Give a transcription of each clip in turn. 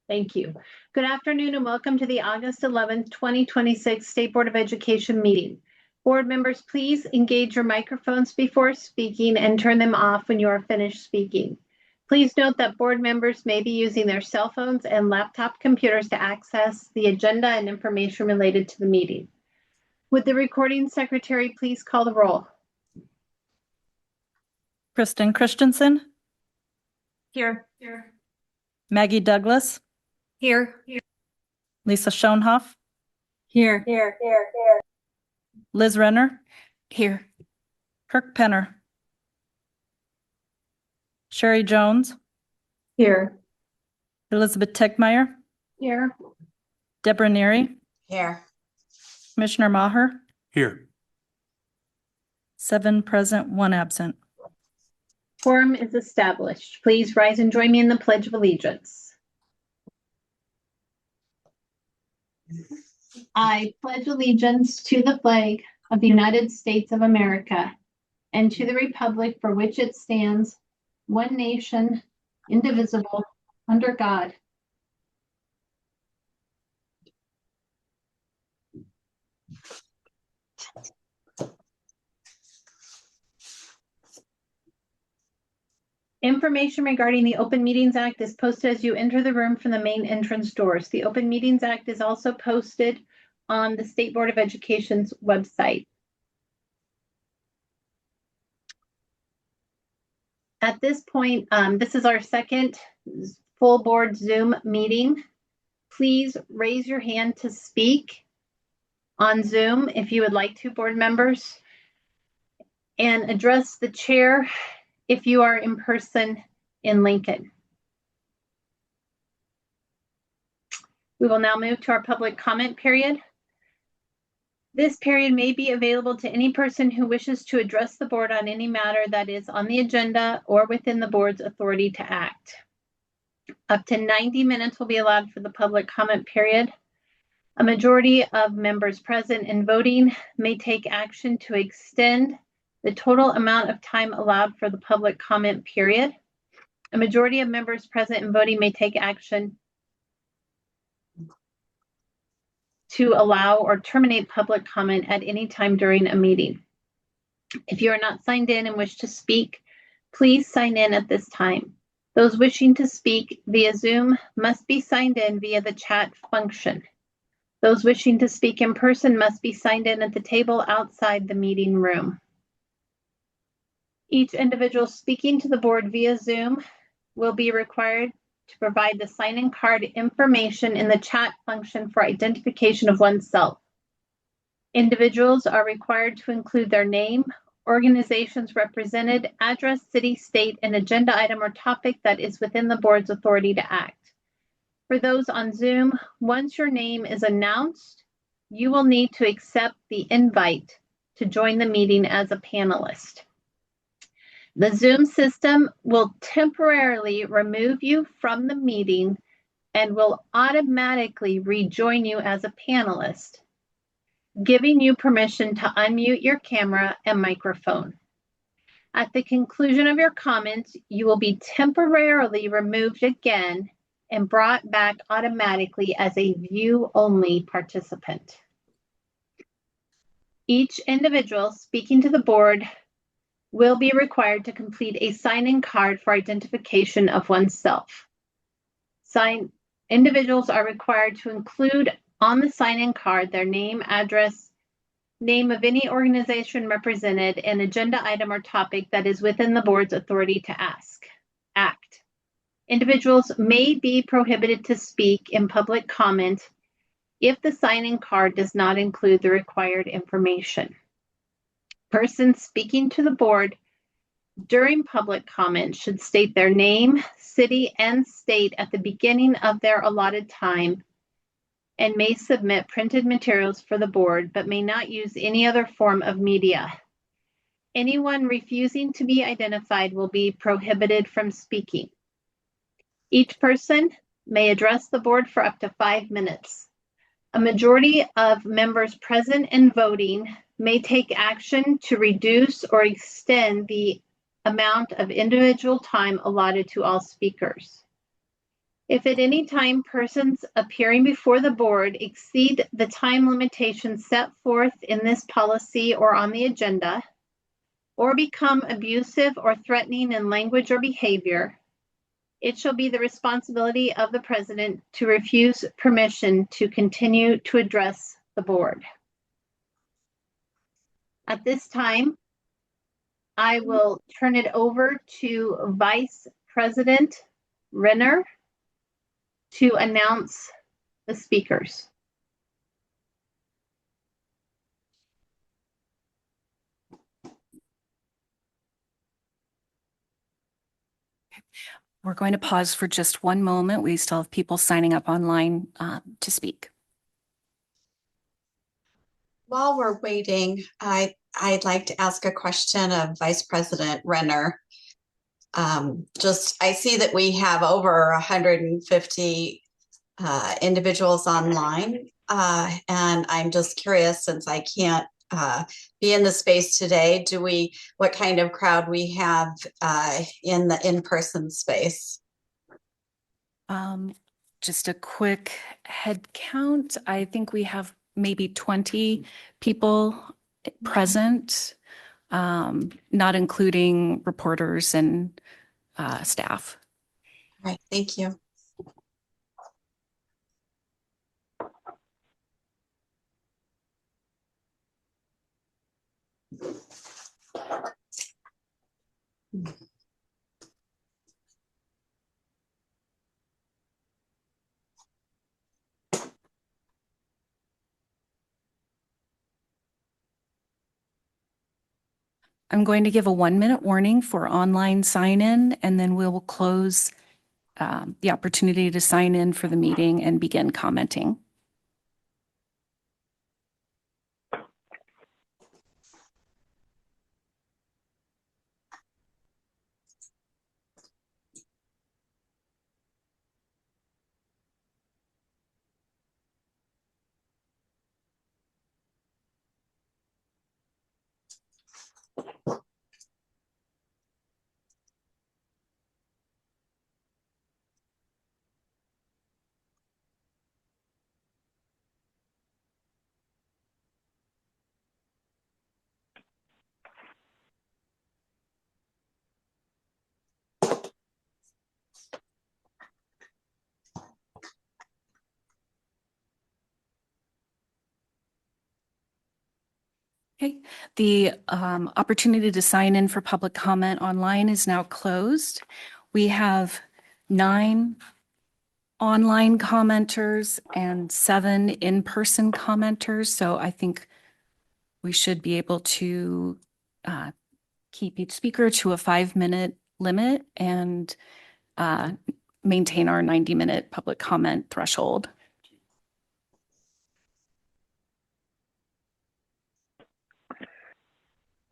Thank you. Good afternoon and welcome to the August 11th, 2026 State Board of Education meeting. Board members, please engage your microphones before speaking and turn them off when you are finished speaking. Please note that board members may be using their cell phones and laptop computers to access the agenda and information related to the meeting. Would the recording secretary please call the roll? Kristen Christensen. Here. Maggie Douglas. Here. Lisa Schoenhoff. Here. Liz Renner. Here. Kirk Penner. Sherry Jones. Here. Elizabeth Tegmeyer. Here. Deborah Neary. Here. Commissioner Maher. Here. 7 present, 1 absent. Quorum is established. Please rise and join me in the Pledge of Allegiance. I pledge allegiance to the flag of the United States of America and to the republic for which it stands, one nation, indivisible, under God. Information regarding the Open Meetings Act is posted as you enter the room from the main entrance doors. The Open Meetings Act is also posted on the State Board of Education's website. At this point, this is our second full board Zoom meeting. Please raise your hand to speak on Zoom if you would like to, board members, and address the chair if you are in person in Lincoln. We will now move to our public comment period. This period may be available to any person who wishes to address the board on any matter that is on the agenda or within the board's authority to act. Up to 90 minutes will be allowed for the public comment period. A majority of members present and voting may take action to extend the total amount of time allowed for the public comment period. A majority of members present and voting may take action to allow or terminate public comment at any time during a meeting. If you are not signed in and wish to speak, please sign in at this time. Those wishing to speak via Zoom must be signed in via the chat function. Those wishing to speak in person must be signed in at the table outside the meeting room. Each individual speaking to the board via Zoom will be required to provide the sign-in card information in the chat function for identification of oneself. Individuals are required to include their name, organizations represented, address, city, state, and agenda item or topic that is within the board's authority to act. For those on Zoom, once your name is announced, you will need to accept the invite to join the meeting as a panelist. The Zoom system will temporarily remove you from the meeting and will automatically rejoin you as a panelist, giving you permission to unmute your camera and microphone. At the conclusion of your comments, you will be temporarily removed again and brought back automatically as a view-only participant. Each individual speaking to the board will be required to complete a sign-in card for identification of oneself. Individuals are required to include on the sign-in card their name, address, name of any organization represented, and agenda item or topic that is within the board's authority to act. Individuals may be prohibited to speak in public comment if the sign-in card does not include the required information. Persons speaking to the board during public comment should state their name, city, and state at the beginning of their allotted time and may submit printed materials for the board, but may not use any other form of media. Anyone refusing to be identified will be prohibited from speaking. Each person may address the board for up to 5 minutes. A majority of members present and voting may take action to reduce or extend the amount of individual time allotted to all speakers. If at any time persons appearing before the board exceed the time limitations set forth in this policy or on the agenda, or become abusive or threatening in language or behavior, it shall be the responsibility of the president to refuse permission to continue to address the board. At this time, I will turn it over to Vice President Renner to announce the speakers. We're going to pause for just one moment. We still have people signing up online to speak. While we're waiting, I'd like to ask a question of Vice President Renner. I see that we have over 150 individuals online, and I'm just curious, since I can't be in the space today, what kind of crowd we have in the in-person space? Just a quick head count. I think we have maybe 20 people present, not including reporters and staff. All right, thank you. I'm going to give a 1-minute warning for online sign-in, and then we will close the opportunity to sign in for the meeting and begin commenting. Okay, the opportunity to sign in for public comment online is now closed. We have 9 online commenters and 7 in-person commenters, so I think we should be able to keep each speaker to a 5-minute limit and maintain our 90-minute public comment threshold.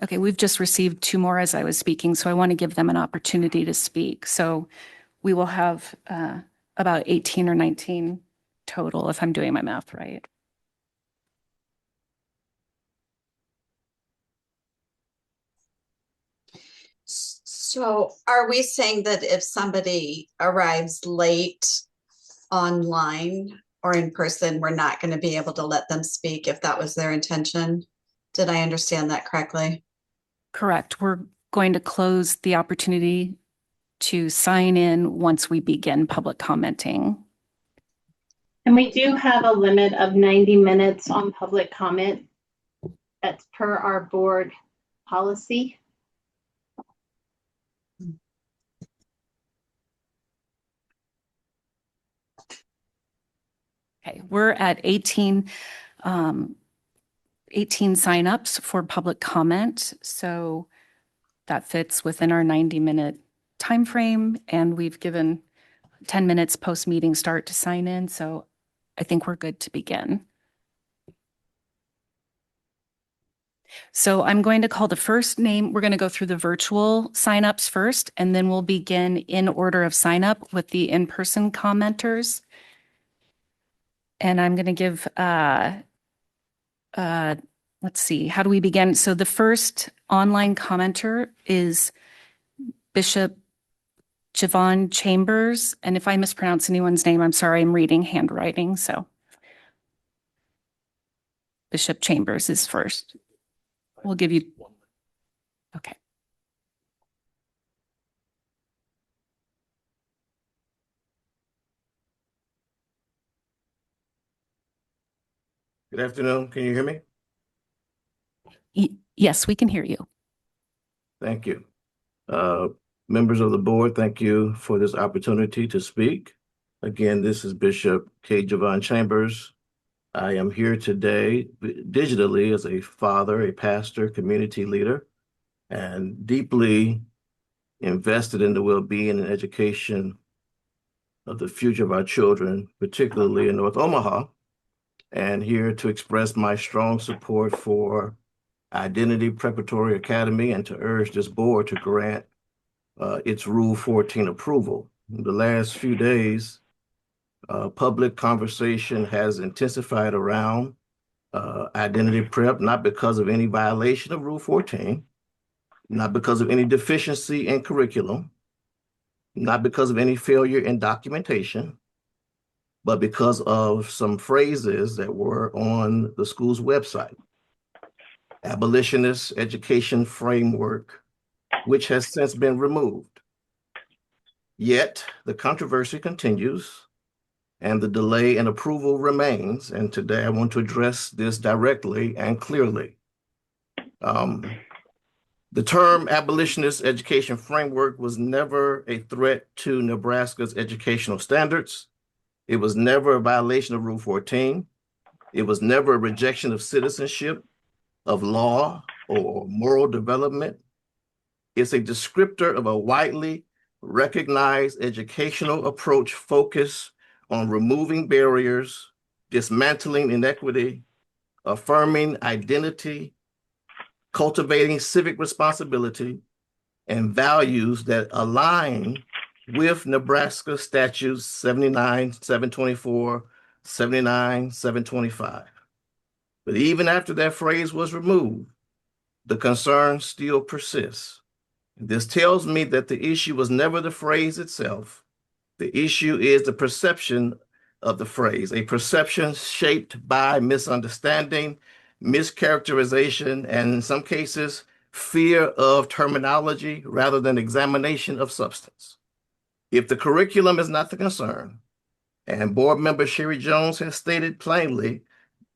Okay, we've just received 2 more as I was speaking, so I want to give them an opportunity to speak. So we will have about 18 or 19 total, if I'm doing my math right. So are we saying that if somebody arrives late online or in person, we're not going to be able to let them speak if that was their intention? Did I understand that correctly? Correct. We're going to close the opportunity to sign in once we begin public commenting. And we do have a limit of 90 minutes on public comment. That's per our board policy. Okay, we're at 18 signups for public comment. So that fits within our 90-minute time frame, and we've given 10 minutes post-meeting start to sign in. So I think we're good to begin. So I'm going to call the first name. We're going to go through the virtual signups first, and then we'll begin in order of signup with the in-person commenters. And I'm going to give, let's see, how do we begin? So the first online commenter is Bishop Javon Chambers. And if I mispronounce anyone's name, I'm sorry, I'm reading handwriting, so. Bishop Chambers is first. We'll give you, okay. Good afternoon. Can you hear me? Yes, we can hear you. Thank you. Members of the board, thank you for this opportunity to speak. Again, this is Bishop K. Javon Chambers. I am here today digitally as a father, a pastor, community leader, and deeply invested in the well-being and education of the future of our children, particularly in North Omaha, and here to express my strong support for Identity Preparatory Academy and to urge this board to grant its Rule 14 approval. In the last few days, public conversation has intensified around identity prep, not because of any violation of Rule 14, not because of any deficiency in curriculum, not because of any failure in documentation, but because of some phrases that were on the school's website. Abolitionist education framework, which has since been removed. Yet the controversy continues and the delay in approval remains. And today I want to address this directly and clearly. The term abolitionist education framework was never a threat to Nebraska's educational standards. It was never a violation of Rule 14. It was never a rejection of citizenship, of law, or moral development. It's a descriptor of a widely recognized educational approach focused on removing barriers, dismantling inequity, affirming identity, cultivating civic responsibility, and values that align with Nebraska statutes 79-724, 79-725. But even after that phrase was removed, the concern still persists. This tells me that the issue was never the phrase itself. The issue is the perception of the phrase, a perception shaped by misunderstanding, mischaracterization, and in some cases, fear of terminology rather than examination of substance. If the curriculum is not the concern, and board member Sherry Jones has stated plainly,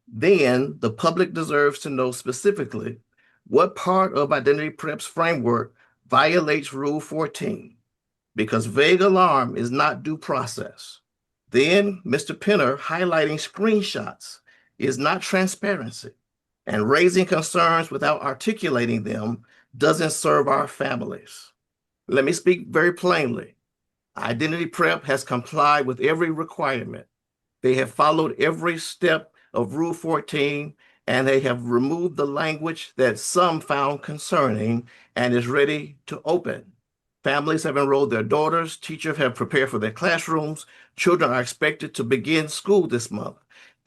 then the public deserves to know specifically what part of Identity Prep's framework violates Rule 14, because vague alarm is not due process. Then Mr. Penner highlighting screenshots is not transparency, and raising concerns without articulating them doesn't serve our families. Let me speak very plainly. Identity Prep has complied with every requirement. They have followed every step of Rule 14, and they have removed the language that some found concerning and is ready to open. Families have enrolled their daughters, teachers have prepared for their classrooms, children are expected to begin school this month.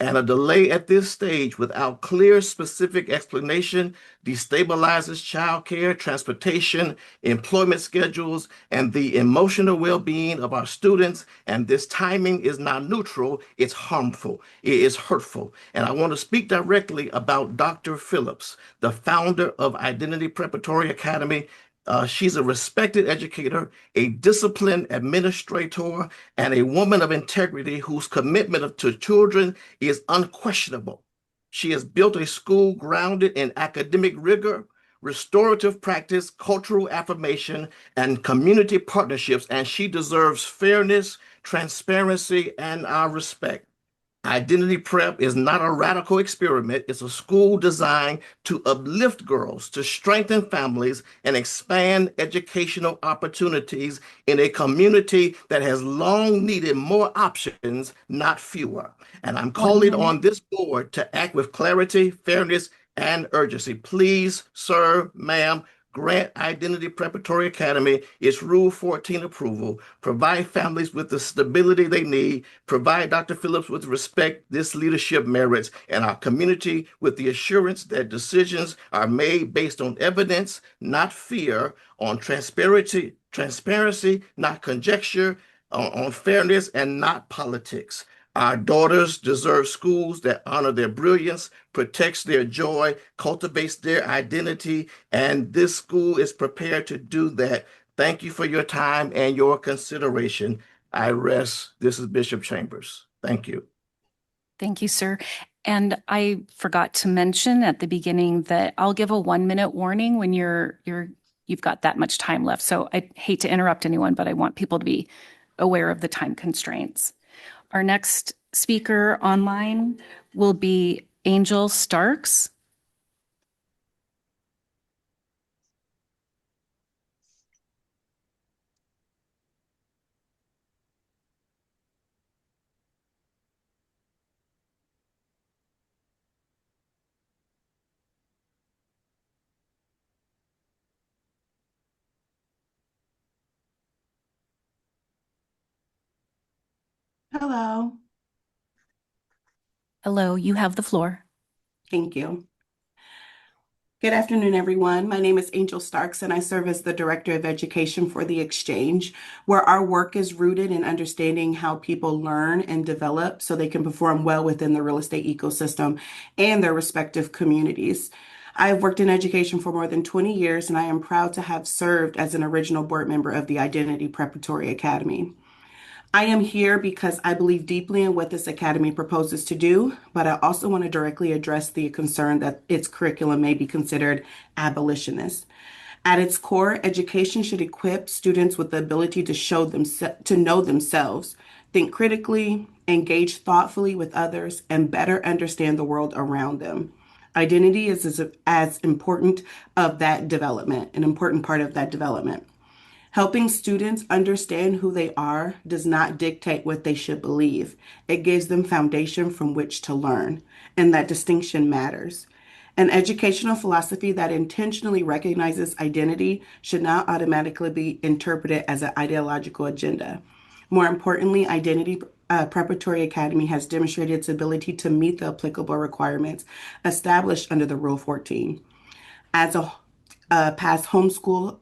And a delay at this stage without clear, specific explanation destabilizes childcare, transportation, employment schedules, and the emotional well-being of our students. And this timing is not neutral, it's harmful, it is hurtful. And I want to speak directly about Dr. Phillips, the founder of Identity Preparatory Academy. She's a respected educator, a disciplined administrator, and a woman of integrity whose commitment to children is unquestionable. She has built a school grounded in academic rigor, restorative practice, cultural affirmation, and community partnerships, and she deserves fairness, transparency, and our respect. Identity Prep is not a radical experiment. It's a school designed to uplift girls, to strengthen families, and expand educational opportunities in a community that has long needed more options, not fewer. And I'm calling on this board to act with clarity, fairness, and urgency. Please, sir, ma'am, grant Identity Preparatory Academy its Rule 14 approval, provide families with the stability they need, provide Dr. Phillips with respect this leadership merits, and our community with the assurance that decisions are made based on evidence, not fear, on transparency, transparency, not conjecture, on fairness, and not politics. Our daughters deserve schools that honor their brilliance, protects their joy, cultivates their identity, and this school is prepared to do that. Thank you for your time and your consideration. I rest. This is Bishop Chambers. Thank you. Thank you, sir. And I forgot to mention at the beginning that I'll give a 1-minute warning when you've got that much time left. So I hate to interrupt anyone, but I want people to be aware of the time constraints. Our next speaker online will be Angel Starks. Hello, Hello, you have the floor. thank you. Good afternoon, everyone. My name is Angel Starks, and I serve as the Director of Education for the Exchange, where our work is rooted in understanding how people learn and develop so they can perform well within the real estate ecosystem and their respective communities. I have worked in education for more than 20 years, and I am proud to have served as an original board member of the Identity Preparatory Academy. I am here because I believe deeply in what this academy proposes to do, but I also want to directly address the concern that its curriculum may be considered abolitionist. At its core, education should equip students with the ability to know themselves, think critically, engage thoughtfully with others, and better understand the world around them. Identity is as important of that development, an important part of that development. Helping students understand who they are does not dictate what they should believe. It gives them foundation from which to learn, and that distinction matters. An educational philosophy that intentionally recognizes identity should not automatically be interpreted as an ideological agenda. More importantly, Identity Preparatory Academy has demonstrated its ability to meet the applicable requirements established under the Rule 14. As a past homeschool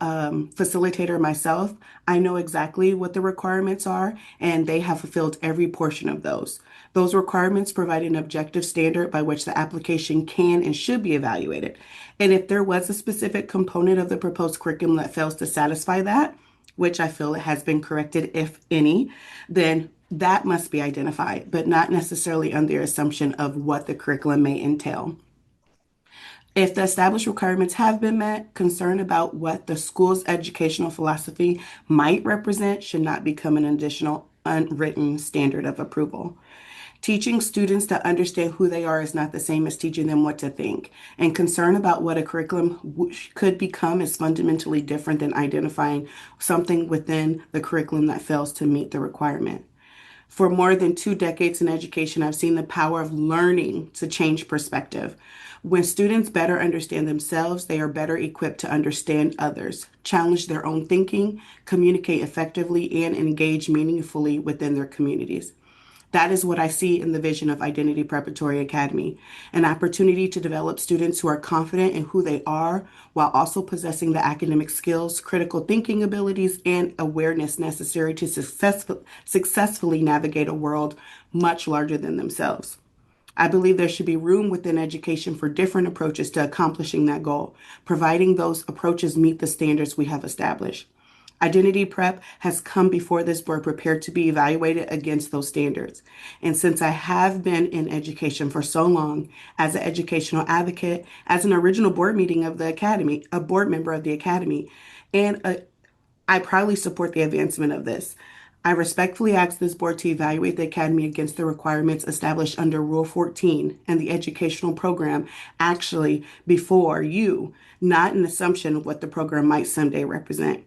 facilitator myself, I know exactly what the requirements are, and they have fulfilled every portion of those. Those requirements provide an objective standard by which the application can and should be evaluated. And if there was a specific component of the proposed curriculum that fails to satisfy that, which I feel has been corrected, if any, then that must be identified, but not necessarily under assumption of what the curriculum may entail. If the established requirements have been met, concern about what the school's educational philosophy might represent should not become an additional unwritten standard of approval. Teaching students to understand who they are is not the same as teaching them what to think, and concern about what a curriculum could become is fundamentally different than identifying something within the curriculum that fails to meet the requirement. For more than 2 decades in education, I've seen the power of learning to change perspective. When students better understand themselves, they are better equipped to understand others, challenge their own thinking, communicate effectively, and engage meaningfully within their communities. That is what I see in the vision of Identity Preparatory Academy, an opportunity to develop students who are confident in who they are while also possessing the academic skills, critical thinking abilities, and awareness necessary to successfully navigate a world much larger than themselves. I believe there should be room within education for different approaches to accomplishing that goal, providing those approaches meet the standards we have established. Identity Prep has come before this board prepared to be evaluated against those standards. And since I have been in education for so long, as an educational advocate, as an original board meeting of the Academy, a board member of the Academy, I proudly support the advancement of this. I respectfully ask this board to evaluate the Academy against the requirements established under Rule 14 and the educational program actually before you, not an assumption of what the program might someday represent.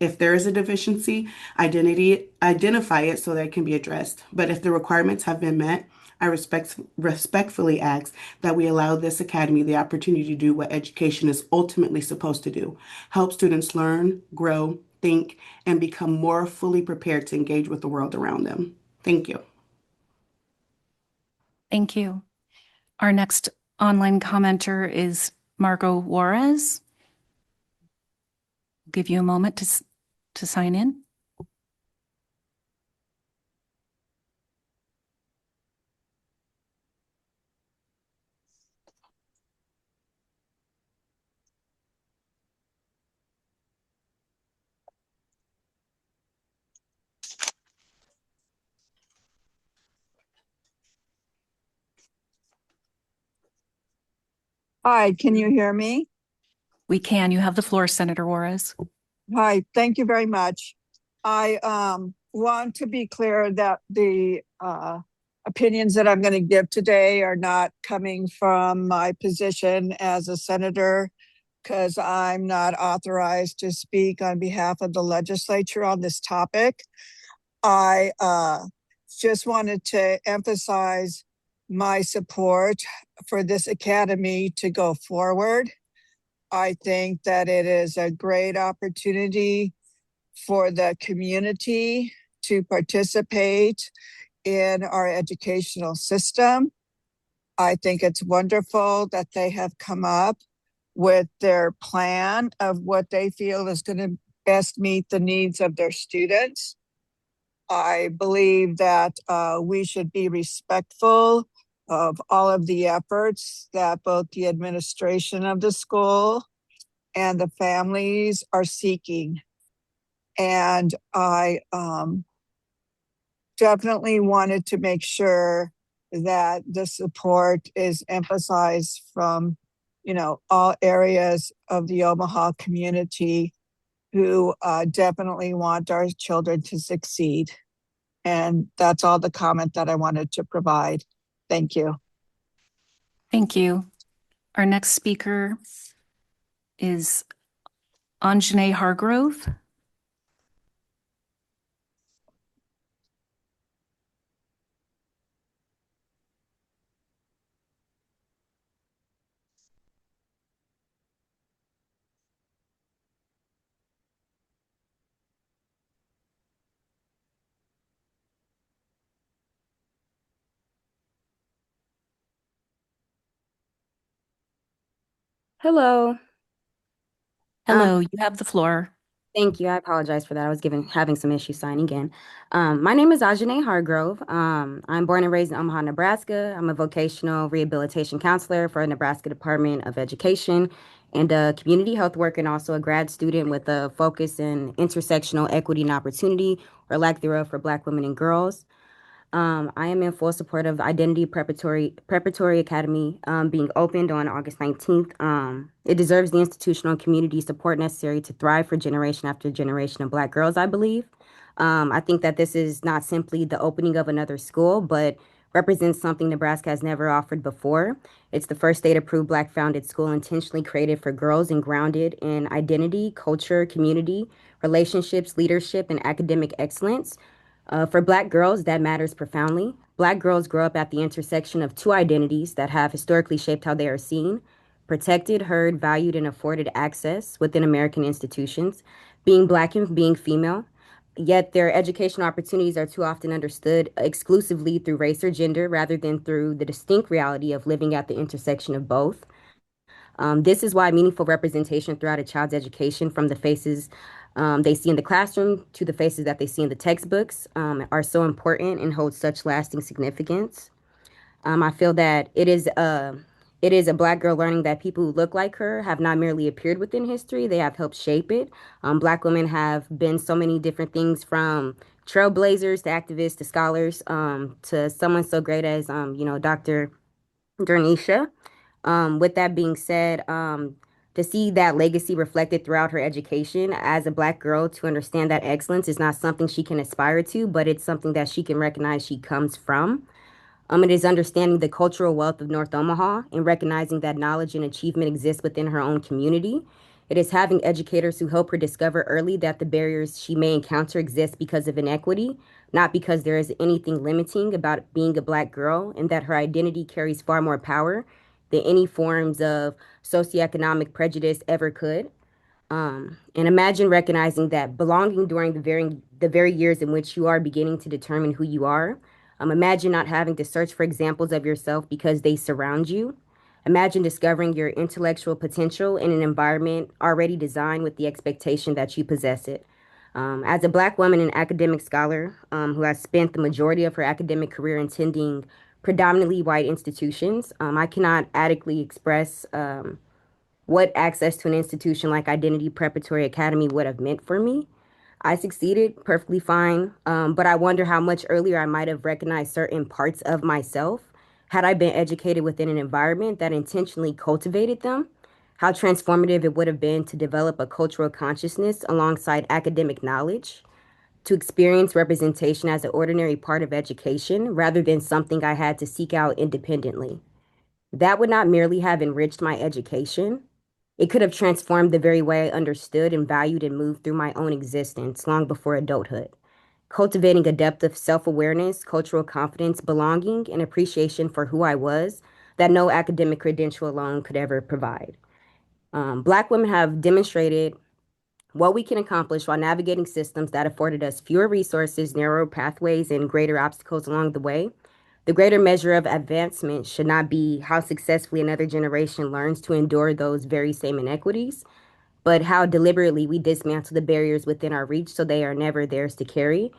If there is a deficiency, identify it so that it can be addressed. But if the requirements have been met, I respectfully ask that we allow this academy the opportunity to do what education is ultimately supposed to do: help students learn, grow, think, and become more fully prepared to engage with the world around them. Thank you. Thank you. Our next online commenter is Margot Juarez. Give you a moment to to sign in? Hi, can you hear me? We can. You have the floor, Senator Juarez. Hi, thank you very much. I want to be clear that the opinions that I'm going to give today are not coming from my position as a senator, because I'm not authorized to speak on behalf of the legislature on this topic. I just wanted to emphasize my support for this academy to go forward. I think that it is a great opportunity for the community to participate in our educational system. I think it's wonderful that they have come up with their plan of what they feel is going to best meet the needs of their students. I believe that we should be respectful of all of the efforts that both the administration of the school and the families are seeking. And I definitely wanted to make sure that the support is emphasized from, all areas of the Omaha community who definitely want our children to succeed. And that's all the comment that I wanted to provide. Thank you. Thank you. Our next speaker is Anjanae Hargrove. Hello. Hello, you have the floor. Thank you. I apologize for that. I was having some issues signing in. My name is Ajane Hargrove. I'm born and raised in Omaha, Nebraska. I'm a vocational rehabilitation counselor for the Nebraska Department of Education and a community health worker, and also a grad student with a focus in intersectional equity and opportunity, or lack thereof, for Black women and girls. I am in full support of the Identity Preparatory Academy being opened on August 19th. It deserves the institutional and community support necessary to thrive for generation after generation of Black girls, I believe. I think that this is not simply the opening of another school, but represents something Nebraska has never offered before. It's the first state-approved Black-founded school intentionally created for girls and grounded in identity, culture, community, relationships, leadership, and academic excellence. For Black girls, that matters profoundly. Black girls grow up at the intersection of two identities that have historically shaped how they are seen, protected, heard, valued, and afforded access within American institutions, being Black and being female. Yet their educational opportunities are too often understood exclusively through race or gender rather than through the distinct reality of living at the intersection of both. This is why meaningful representation throughout a child's education, from the faces they see in the classroom to the faces that they see in the textbooks, are so important and hold such lasting significance. I feel that it is a Black girl learning that people who look like her have not merely appeared within history, they have helped shape it. Black women have been so many different things, from trailblazers to activists to scholars, to someone so great as, Dr. Dernisha. With that being said, to see that legacy reflected throughout her education as a Black girl, to understand that excellence is not something she can aspire to, but it's something that she can recognize she comes from. It is understanding the cultural wealth of North Omaha and recognizing that knowledge and achievement exists within her own community. It is having educators who help her discover early that the barriers she may encounter exist because of inequity, not because there is anything limiting about being a Black girl, and that her identity carries far more power than any forms of socioeconomic prejudice ever could. And imagine recognizing that belonging during the very years in which you are beginning to determine who you are. Imagine not having to search for examples of yourself because they surround you. Imagine discovering your intellectual potential in an environment already designed with the expectation that you possess it. As a Black woman and academic scholar who has spent the majority of her academic career attending predominantly white institutions, I cannot adequately express what access to an institution like Identity Preparatory Academy would have meant for me. I succeeded perfectly fine, but I wonder how much earlier I might have recognized certain parts of myself had I been educated within an environment that intentionally cultivated them. How transformative it would have been to develop a cultural consciousness alongside academic knowledge, to experience representation as an ordinary part of education rather than something I had to seek out independently. That would not merely have enriched my education, it could have transformed the very way I understood and valued and moved through my own existence long before adulthood, cultivating a depth of self-awareness, cultural confidence, belonging, and appreciation for who I was that no academic credential alone could ever provide. Black women have demonstrated what we can accomplish while navigating systems that afforded us fewer resources, narrower pathways, and greater obstacles along the way. The greater measure of advancement should not be how successfully another generation learns to endure those very same inequities, but how deliberately we dismantle the barriers within our reach so they are never theirs to carry.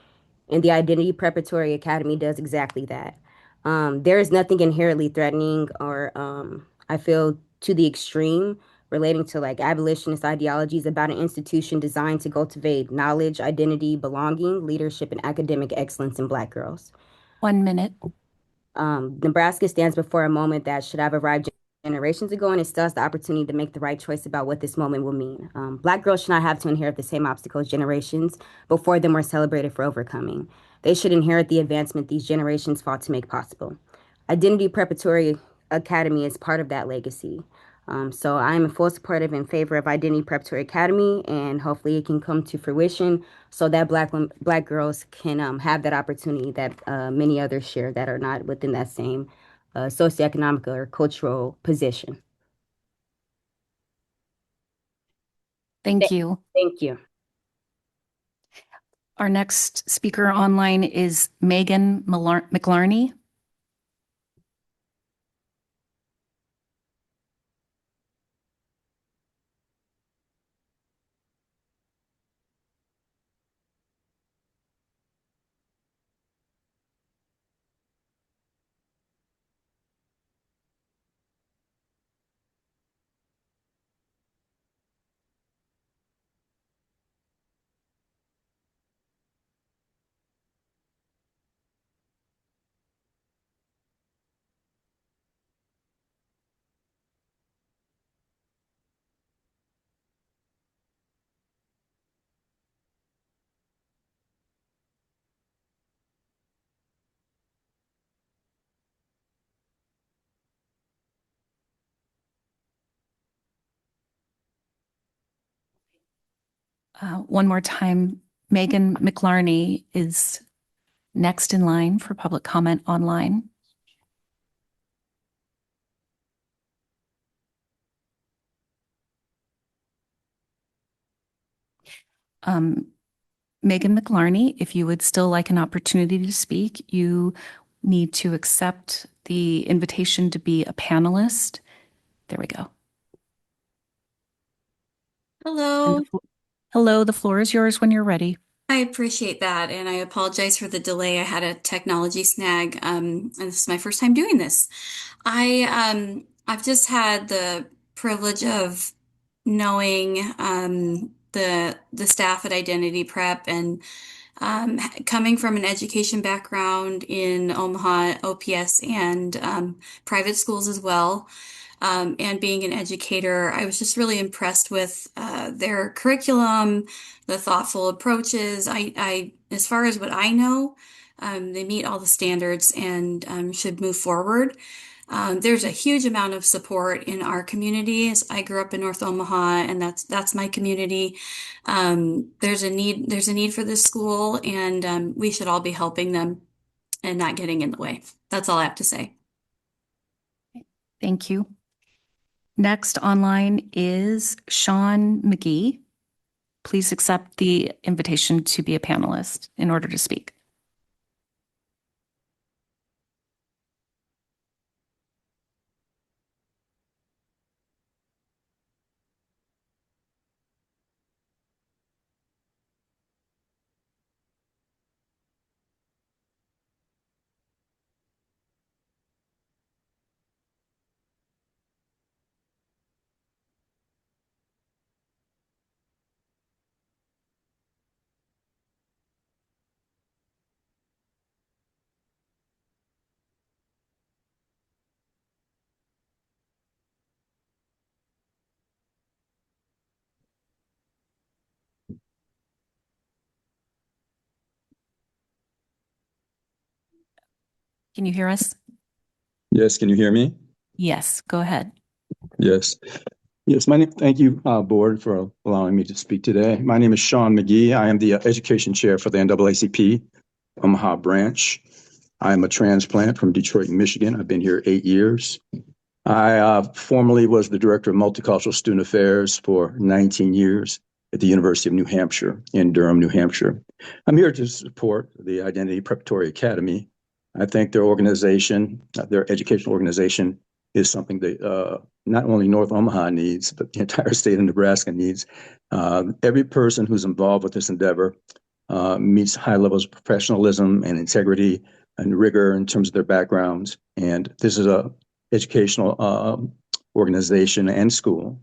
And the Identity Preparatory Academy does exactly that. There is nothing inherently threatening or I feel to the extreme relating to like abolitionist ideologies about an institution designed to cultivate knowledge, identity, belonging, leadership, and academic excellence in Black girls. 1 minute. Nebraska stands before a moment that should have arrived generations ago, and it still has the opportunity to make the right choice about what this moment will mean. Black girls should not have to inherit the same obstacles generations before them were celebrated for overcoming. They should inherit the advancement these generations fought to make possible. Identity Preparatory Academy is part of that legacy. So I am in full support of in favor of Identity Preparatory Academy, and hopefully it can come to fruition so that Black girls can have that opportunity that many others share that are not within that same socioeconomic or cultural position. Thank you. Thank you. Our next speaker online is Megan McLarney. One more time, Megan McLarney is next in line for public comment online. Megan McLarney, if you would still like an opportunity to speak, you need to accept the invitation to be a panelist. There we go. Hello. Hello, the floor is yours when you're ready. I appreciate that, and I apologize for the delay. I had a technology snag, and this is my first time doing this. I've just had the privilege of knowing the staff at Identity Prep, and coming from an education background in Omaha, OPS, and private schools as well. And being an educator, I was just really impressed with their curriculum, the thoughtful approaches. As far as what I know, they meet all the standards and should move forward. There's a huge amount of support in our communities. I grew up in North Omaha, and that's my community. There's a need for this school, and we should all be helping them and not getting in the way. That's all I have to say. Thank you. Next online is Sean McGee. Please accept the invitation to be a panelist in order to speak. Can you hear us? Yes, can you hear me? Yes, go ahead. Yes. Yes, thank you, board, for allowing me to speak today. My name is Sean McGee. I am the education chair for the NAACP Omaha branch. I am a transplant from Detroit, Michigan. I've been here 8 years. I formerly was the director of multicultural student affairs for 19 years at the University of New Hampshire in Durham, New Hampshire. I'm here to support the Identity Preparatory Academy. I think their organization, their educational organization, is something that not only North Omaha needs, but the entire state of Nebraska needs. Every person who's involved with this endeavor meets high levels of professionalism and integrity and rigor in terms of their backgrounds. And this is a educational organization and school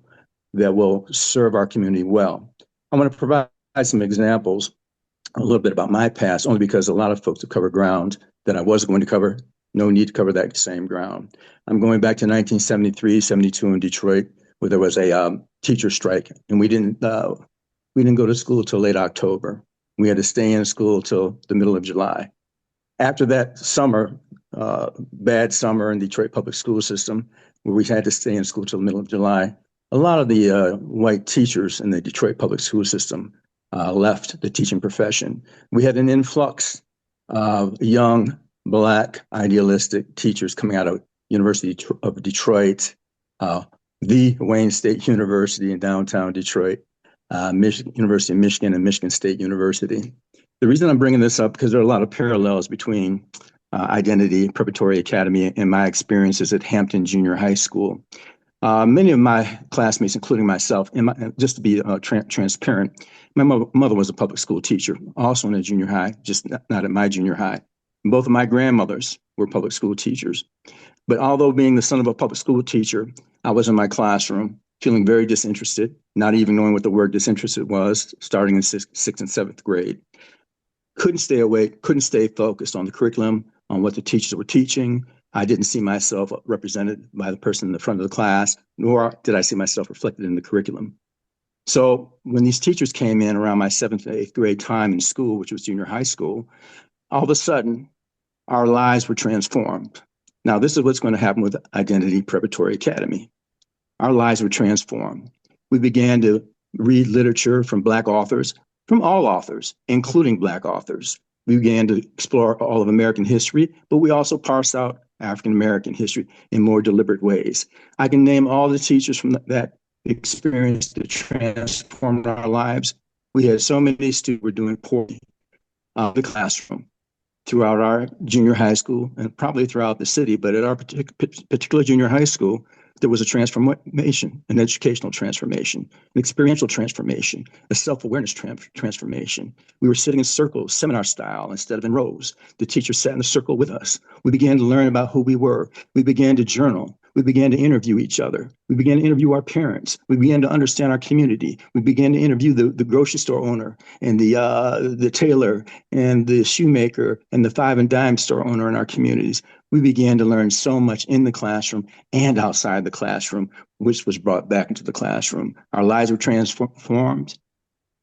that will serve our community well. I want to provide some examples, a little bit about my past, only because a lot of folks have covered ground that I was going to cover. No need to cover that same ground. I'm going back to 1973, 72 in Detroit, where there was a teacher strike, and we didn't go to school till late October. We had to stay in school till the middle of July. After that summer, bad summer in Detroit public school system, where we had to stay in school till the middle of July, a lot of the white teachers in the Detroit public school system left the teaching profession. We had an influx of young, Black, idealistic teachers coming out of University of Detroit, the Wayne State University in downtown Detroit, University of Michigan, and Michigan State University. The reason I'm bringing this up because there are a lot of parallels between Identity Preparatory Academy and my experiences at Hampton Junior High School. Many of my classmates, including myself, just to be transparent, my mother was a public school teacher, also in a junior high, just not at my junior high. Both of my grandmothers were public school teachers. But although being the son of a public school teacher, I was in my classroom feeling very disinterested, not even knowing what the word disinterested was, starting in sixth and seventh grade. Couldn't stay awake, couldn't stay focused on the curriculum, on what the teachers were teaching. I didn't see myself represented by the person in the front of the class, nor did I see myself reflected in the curriculum. So when these teachers came in around my seventh and eighth grade time in school, which was junior high school, all of a sudden, our lives were transformed. Now, this is what's going to happen with Identity Preparatory Academy. Our lives were transformed. We began to read literature from Black authors, from all authors, including Black authors. We began to explore all of American history, but we also parsed out African American history in more deliberate ways. I can name all the teachers from that experience that transformed our lives. We had so many students who were doing poorly out of the classroom throughout our junior high school and probably throughout the city, but at our particular junior high school, there was a transformation, an educational transformation, an experiential transformation, a self-awareness transformation. We were sitting in circles, seminar style, instead of in rows. The teacher sat in a circle with us. We began to learn about who we were. We began to journal. We began to interview each other. We began to interview our parents. We began to understand our community. We began to interview the grocery store owner and the tailor and the shoemaker and the five and dime store owner in our communities. We began to learn so much in the classroom and outside the classroom, which was brought back into the classroom. Our lives were transformed,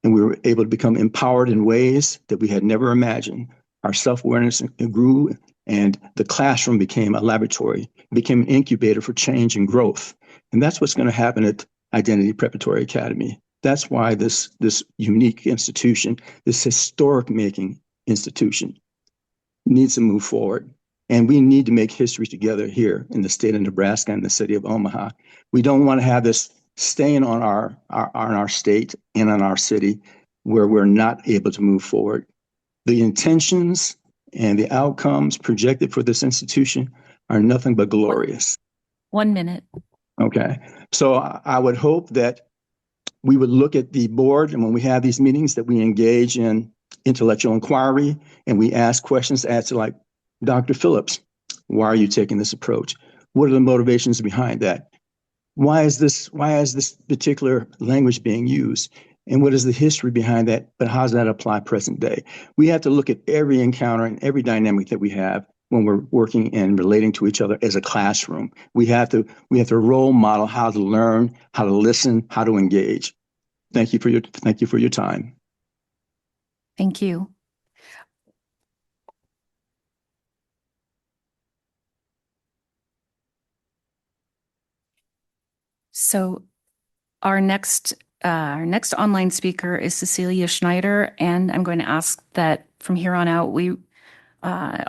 and we were able to become empowered in ways that we had never imagined. Our self-awareness grew, and the classroom became a laboratory, became an incubator for change and growth. And that's what's going to happen at Identity Preparatory Academy. That's why this unique institution, this historic-making institution, needs to move forward. And we need to make history together here in the state of Nebraska and the city of Omaha. We don't want to have this stain on our state and on our city where we're not able to move forward. The intentions and the outcomes projected for this institution are nothing but glorious. 1 minute. Okay. So I would hope that we would look at the board, and when we have these meetings, that we engage in intellectual inquiry and we ask questions as to, like, Dr. Phillips, why are you taking this approach? What are the motivations behind that? Why is this particular language being used? And what is the history behind that? But how does that apply present day? We have to look at every encounter and every dynamic that we have when we're working and relating to each other as a classroom. We have to role model how to learn, how to listen, how to engage. Thank you for your time. Thank you. So our next online speaker is Cecilia Schneider, and I'm going to ask that from here on out,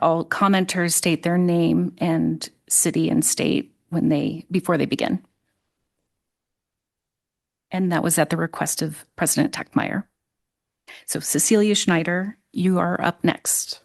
all commenters state their name and city and state before they begin. And that was at the request of President Techmeyer. So Cecilia Schneider, you are up next.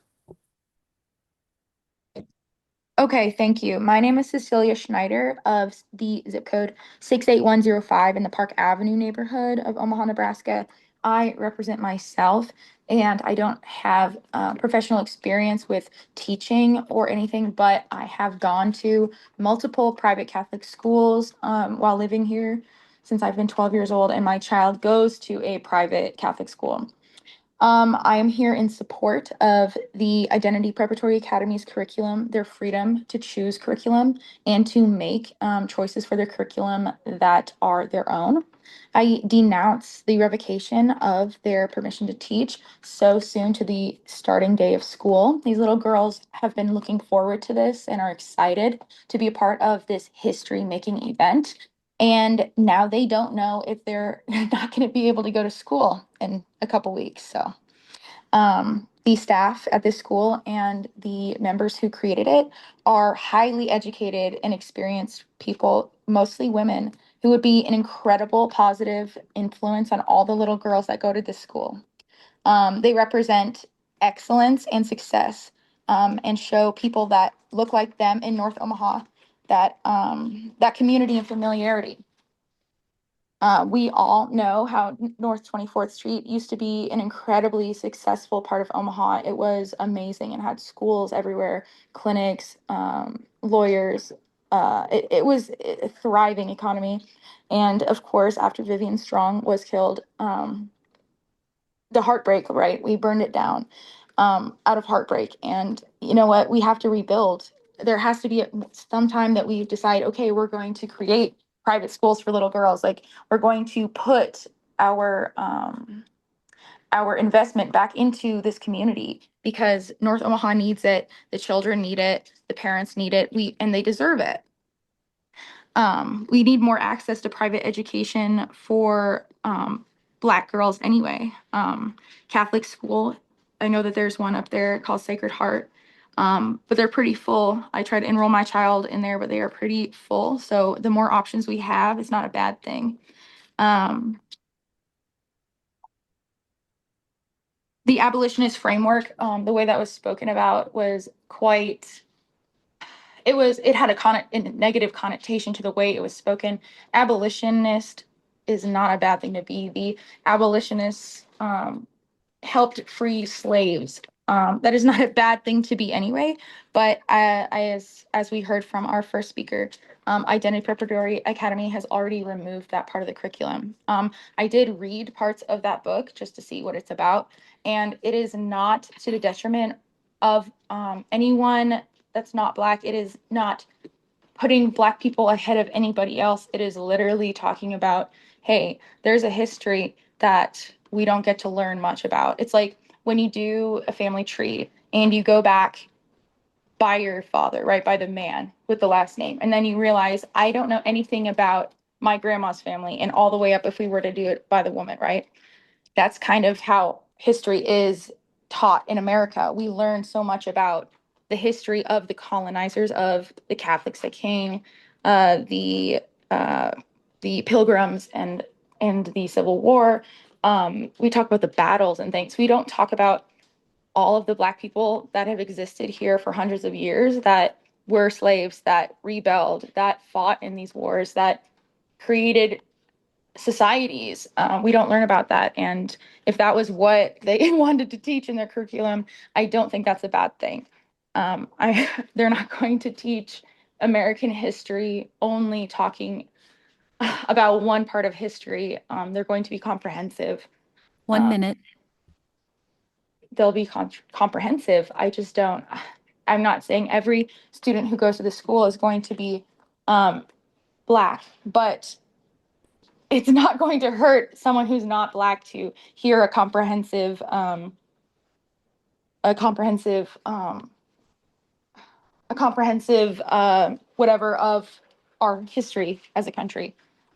Okay, thank you. My name is Cecilia Schneider of the zip code 68105 in the Park Avenue neighborhood of Omaha, Nebraska. I represent myself, and I don't have professional experience with teaching or anything, but I have gone to multiple private Catholic schools while living here since I've been 12 years old, and my child goes to a private Catholic school. I am here in support of the Identity Preparatory Academy's curriculum, their freedom to choose curriculum and to make choices for their curriculum that are their own. I denounce the revocation of their permission to teach so soon to the starting day of school. These little girls have been looking forward to this and are excited to be a part of this history-making event. And now they don't know if they're not going to be able to go to school in a couple weeks. So the staff at this school and the members who created it are highly educated and experienced people, mostly women, who would be an incredible positive influence on all the little girls that go to this school. They represent excellence and success and show people that look like them in North Omaha that community and familiarity. We all know how North 24th Street used to be an incredibly successful part of Omaha. It was amazing and had schools everywhere, clinics, lawyers. It was a thriving economy. And of course, after Vivian Strong was killed, the heartbreak, right? We burned it down out of heartbreak. And you know what? We have to rebuild. There has to be some time that we decide, okay, we're going to create private schools for little girls. Like we're going to put our investment back into this community because North Omaha needs it. The children need it. The parents need it. And they deserve it. We need more access to private education for Black girls anyway. Catholic school, I know that there's one up there called Sacred Heart, but they're pretty full. I try to enroll my child in there, but they are pretty full. So the more options we have, it's not a bad thing. The abolitionist framework, the way that was spoken about was quite it had a negative connotation to the way it was spoken. Abolitionist is not a bad thing to be. The abolitionists helped free slaves. That is not a bad thing to be anyway. But as we heard from our first speaker, Identity Preparatory Academy has already removed that part of the curriculum. I did read parts of that book just to see what it's about, and it is not to the detriment of anyone that's not Black. It is not putting Black people ahead of anybody else. It is literally talking about, hey, there's a history that we don't get to learn much about. It's like when you do a family tree and you go back by your father, right, by the man with the last name, and then you realize, I don't know anything about my grandma's family, and all the way up if we were to do it by the woman, right? That's kind of how history is taught in America. We learn so much about the history of the colonizers, of the Catholics that came, the Pilgrims, and the Civil War. We talk about the battles and things. We don't talk about all of the Black people that have existed here for hundreds of years, that were slaves, that rebelled, that fought in these wars, that created societies. We don't learn about that. And if that was what they wanted to teach in their curriculum, I don't think that's a bad thing. They're not going to teach American history only talking about one part of history. They're going to be comprehensive. 1 minute. They'll be comprehensive. I'm not saying every student who goes to the school is going to be Black, but it's not going to hurt someone who's not Black to hear a comprehensive whatever of our history as a country.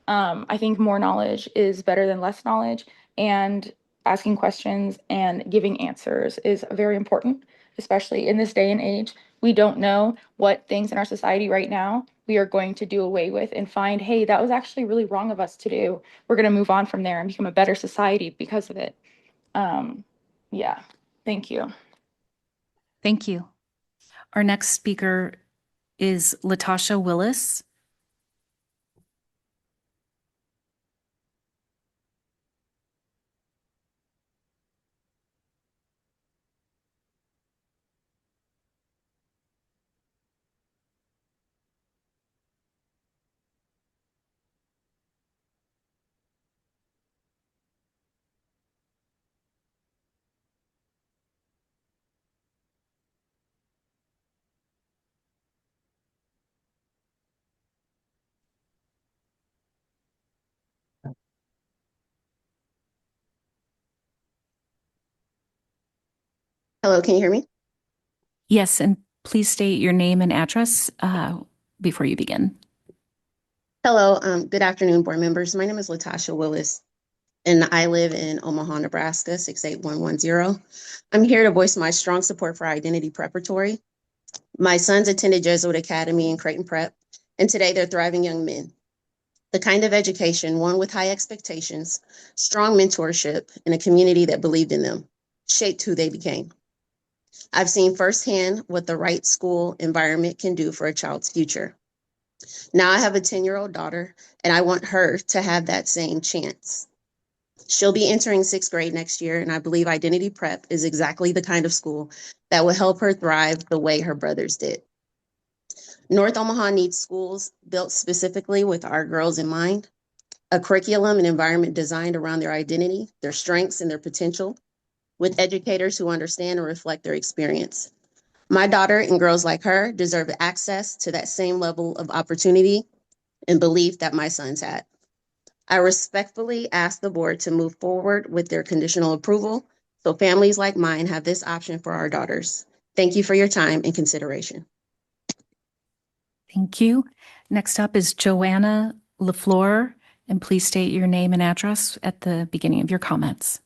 I think more knowledge is better than less knowledge, and asking questions and giving answers is very important, especially in this day and age. We don't know what things in our society right now we are going to do away with and find, hey, that was actually really wrong of us to do. We're going to move on from there and become a better society because of it. Yeah, thank you. Thank you. Our next speaker is Latasha Willis. Hello, can you hear me? Yes, and please state your name and address before you begin. Hello, good afternoon, board members. My name is Latasha Willis, and I live in Omaha, Nebraska, 68110. I'm here to voice my strong support for Identity Preparatory. My sons attended Jesuit Academy and Creighton Prep, and today they're thriving young men. The kind of education, one with high expectations, strong mentorship, and a community that believed in them, shaped who they became. I've seen firsthand what the right school environment can do for a child's future. Now I have a 10-year-old daughter, and I want her to have that same chance. She'll be entering 6th grade next year, and I believe Identity Prep is exactly the kind of school that will help her thrive the way her brothers did. North Omaha needs schools built specifically with our girls in mind, a curriculum and environment designed around their identity, their strengths, and their potential, with educators who understand and reflect their experience. My daughter and girls like her deserve access to that same level of opportunity and belief that my sons had. I respectfully ask the board to move forward with their conditional approval so families like mine have this option for our daughters. Thank you for your time and consideration. Thank you. Next up is Joanna LaFleur, and please state your name and address at the beginning of your comments.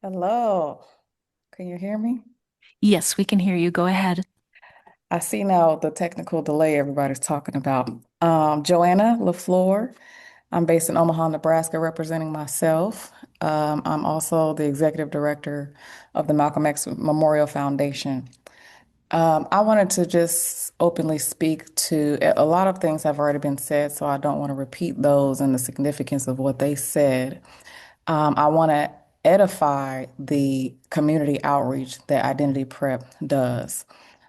Hello, can you hear me? Yes, we can hear you. Go ahead. I see now the technical delay everybody's talking about. Joanna LaFleur. I'm based in Omaha, Nebraska, representing myself. I'm also the executive director of the Malcolm X Memorial Foundation. I wanted to just openly speak to a lot of things have already been said, so I don't want to repeat those and the significance of what they said. I want to edify the community outreach that Identity Prep does.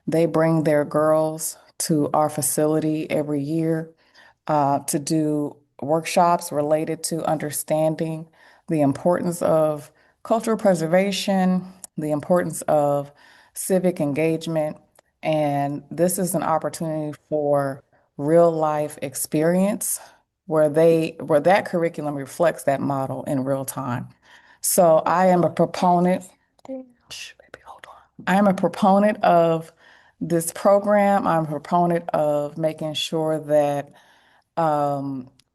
They bring their girls to our facility every year to do workshops related to understanding the importance of cultural preservation, the importance of civic engagement. And this is an opportunity for real life experience where that curriculum reflects that model in real time. So I am a proponent. Shh, baby, hold on. I am a proponent of this program. I'm a proponent of making sure that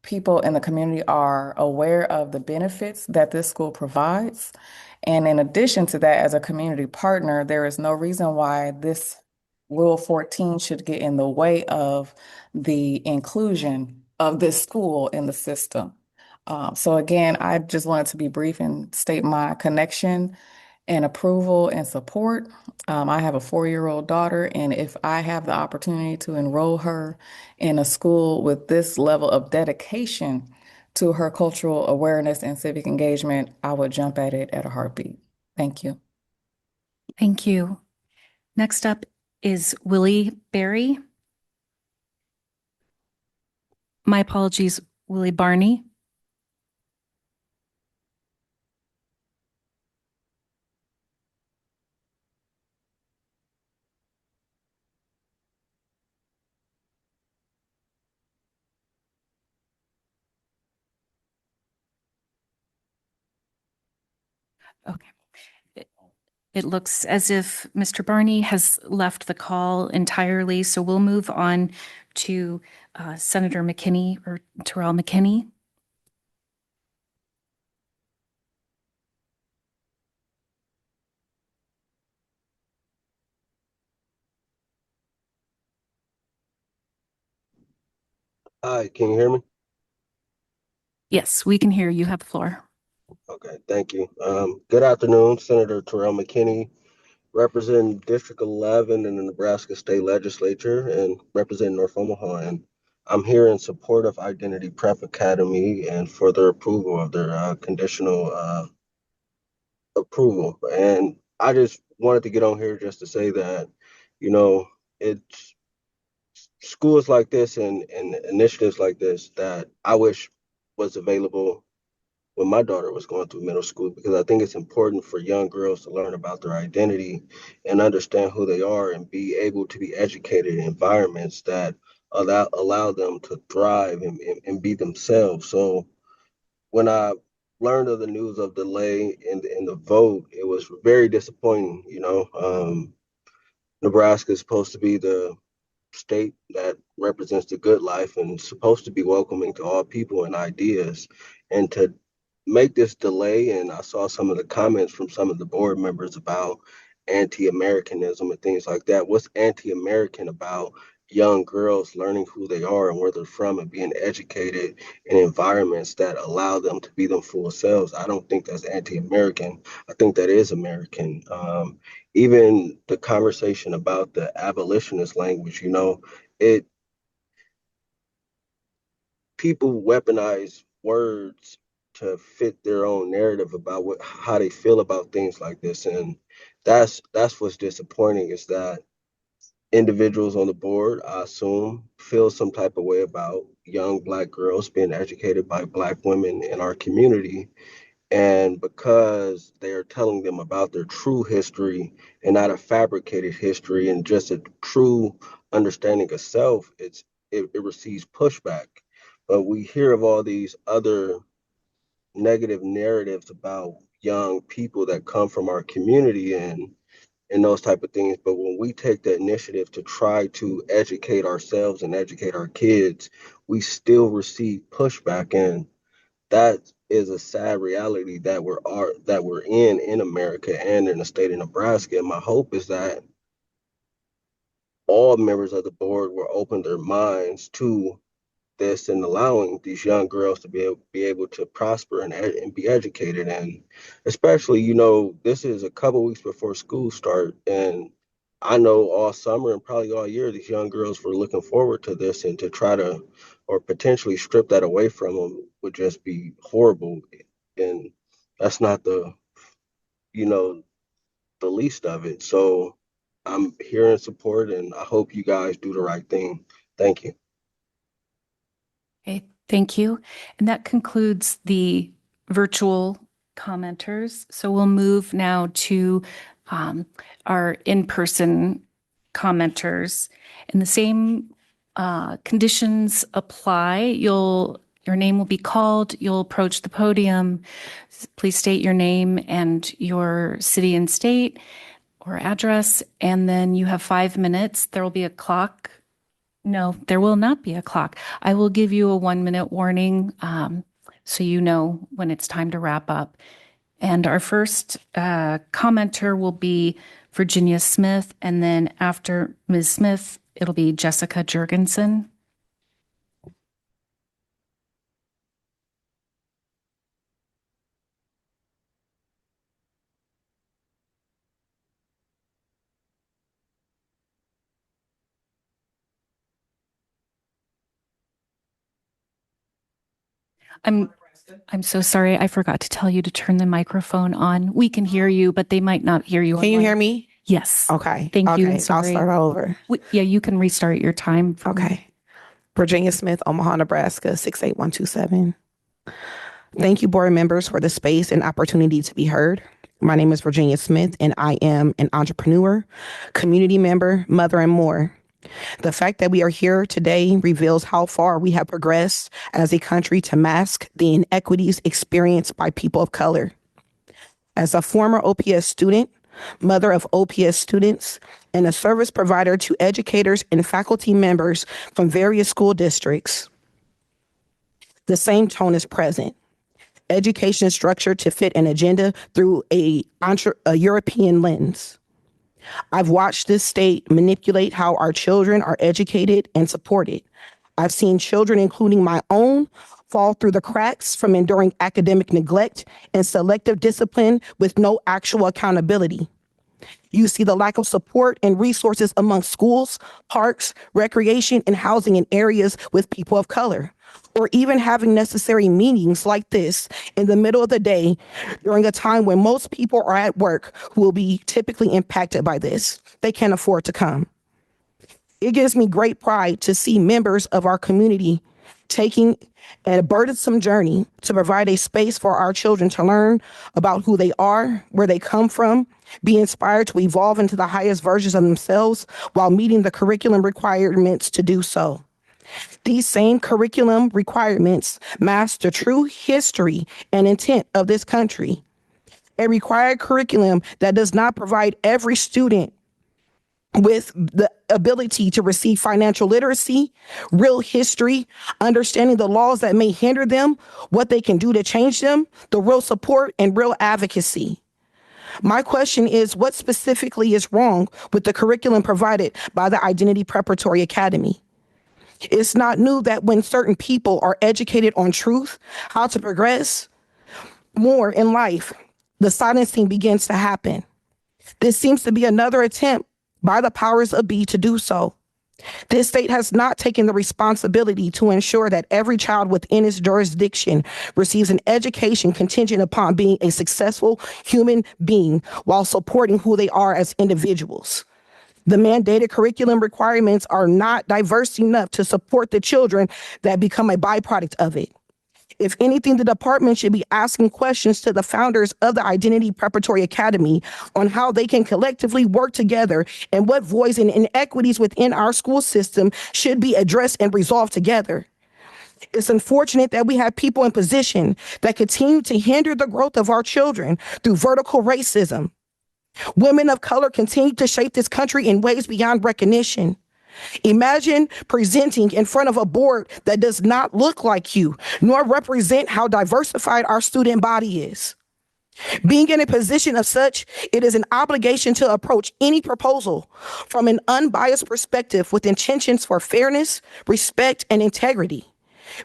people in the community are aware of the benefits that this school provides. And in addition to that, as a community partner, there is no reason why this Rule 14 should get in the way of the inclusion of this school in the system. So again, I just wanted to be brief and state my connection and approval and support. I have a 4-year-old daughter, and if I have the opportunity to enroll her in a school with this level of dedication to her cultural awareness and civic engagement, I would jump at it at a heartbeat. Thank you. Thank you. Next up is Willie Berry. My apologies, Willie Barney. Okay. It looks as if Mr. Barney has left the call entirely, so we'll move on to Senator McKinney or Terrell McKinney. Hi, can you hear me? Yes, we can hear you. Have the floor. Okay, thank you. Good afternoon, Senator Terrell McKinney, representing District 11 in the Nebraska State Legislature and representing North Omaha. And I'm here in support of Identity Prep Academy and for their approval of their conditional approval. And I just wanted to get on here just to say that, you know, it's schools like this and initiatives like this that I wish was available when my daughter was going through middle school, because I think it's important for young girls to learn about their identity and understand who they are and be able to be educated in environments that allow them to thrive and be themselves. So when I learned of the news of delay in the vote, it was very disappointing. Nebraska is supposed to be the state that represents the good life and supposed to be welcoming to all people and ideas. And to make this delay, and I saw some of the comments from some of the board members about anti-Americanism and things like that. What's anti-American about young girls learning who they are and where they're from and being educated in environments that allow them to be them full selves? I don't think that's anti-American. I think that is American. Even the conversation about the abolitionist language, it people weaponize words to fit their own narrative about how they feel about things like this. And that's what's disappointing, is that individuals on the board, I assume, feel some type of way about young Black girls being educated by Black women in our community. And because they are telling them about their true history and not a fabricated history and just a true understanding of self, it receives pushback. But we hear of all these other negative narratives about young people that come from our community and those type of things. But when we take the initiative to try to educate ourselves and educate our kids, we still receive pushback. And that is a sad reality that we're in America and in the state of Nebraska. And my hope is that all members of the board will open their minds to this and allowing these young girls to be able to prosper and be educated. And especially, this is a couple weeks before school start, and I know all summer and probably all year these young girls were looking forward to this, and to try to or potentially strip that away from them would just be horrible. And that's not you know the least of it. So I'm here in support, and I hope you guys do the right thing. Thank you. Okay, thank you. And that concludes the virtual commenters. So we'll move now to our in-person commenters. And the same conditions apply. Your name will be called. You'll approach the podium. Please state your name and your city and state or address, and then you have 5 minutes. There will be a clock. No, there will not be a clock. I will give you a 1-minute warning so you know when it's time to wrap up. And our first commenter will be Virginia Smith, and then after Ms. Smith, it'll be Jessica Jurgensen. I'm so sorry. I forgot to tell you to turn the microphone on. We can hear you, but they might not hear you. Can you hear me? Yes. Okay. Thank you. Okay. Sorry. I'll start over. Yeah, you can restart your time. Okay. Virginia Smith, Omaha, Nebraska, 68127. Thank you, board members, for the space and opportunity to be heard. My name is Virginia Smith, and I am an entrepreneur, community member, mother, and more. The fact that we are here today reveals how far we have progressed as a country to mask the inequities experienced by people of color. As a former OPS student, mother of OPS students, and a service provider to educators and faculty members from various school districts, the same tone is present. Education is structured to fit an agenda through a European lens. I've watched this state manipulate how our children are educated and supported. I've seen children, including my own, fall through the cracks from enduring academic neglect and selective discipline with no actual accountability. You see the lack of support and resources among schools, parks, recreation, and housing in areas with people of color, or even having necessary meetings like this in the middle of the day during a time when most people are at work who will be typically impacted by this. They can't afford to come. It gives me great pride to see members of our community taking a burdensome journey to provide a space for our children to learn about who they are, where they come from, be inspired to evolve into the highest versions of themselves while meeting the curriculum requirements to do so. These same curriculum requirements mask the true history and intent of this country. A required curriculum that does not provide every student with the ability to receive financial literacy, real history, understanding the laws that may hinder them, what they can do to change them, the real support and real advocacy. My question is, what specifically is wrong with the curriculum provided by the Identity Preparatory Academy? It's not new that when certain people are educated on truth, how to progress more in life, the silencing begins to happen. This seems to be another attempt by the powers of be to do so. This state has not taken the responsibility to ensure that every child within its jurisdiction receives an education contingent upon being a successful human being while supporting who they are as individuals. The mandated curriculum requirements are not diverse enough to support the children that become a byproduct of it. If anything, the department should be asking questions to the founders of the Identity Preparatory Academy on how they can collectively work together and what voids and inequities within our school system should be addressed and resolved together. It's unfortunate that we have people in position that continue to hinder the growth of our children through vertical racism. Women of color continue to shape this country in ways beyond recognition. Imagine presenting in front of a board that does not look like you, nor represent how diversified our student body is. Being in a position of such, it is an obligation to approach any proposal from an unbiased perspective with intentions for fairness, respect, and integrity.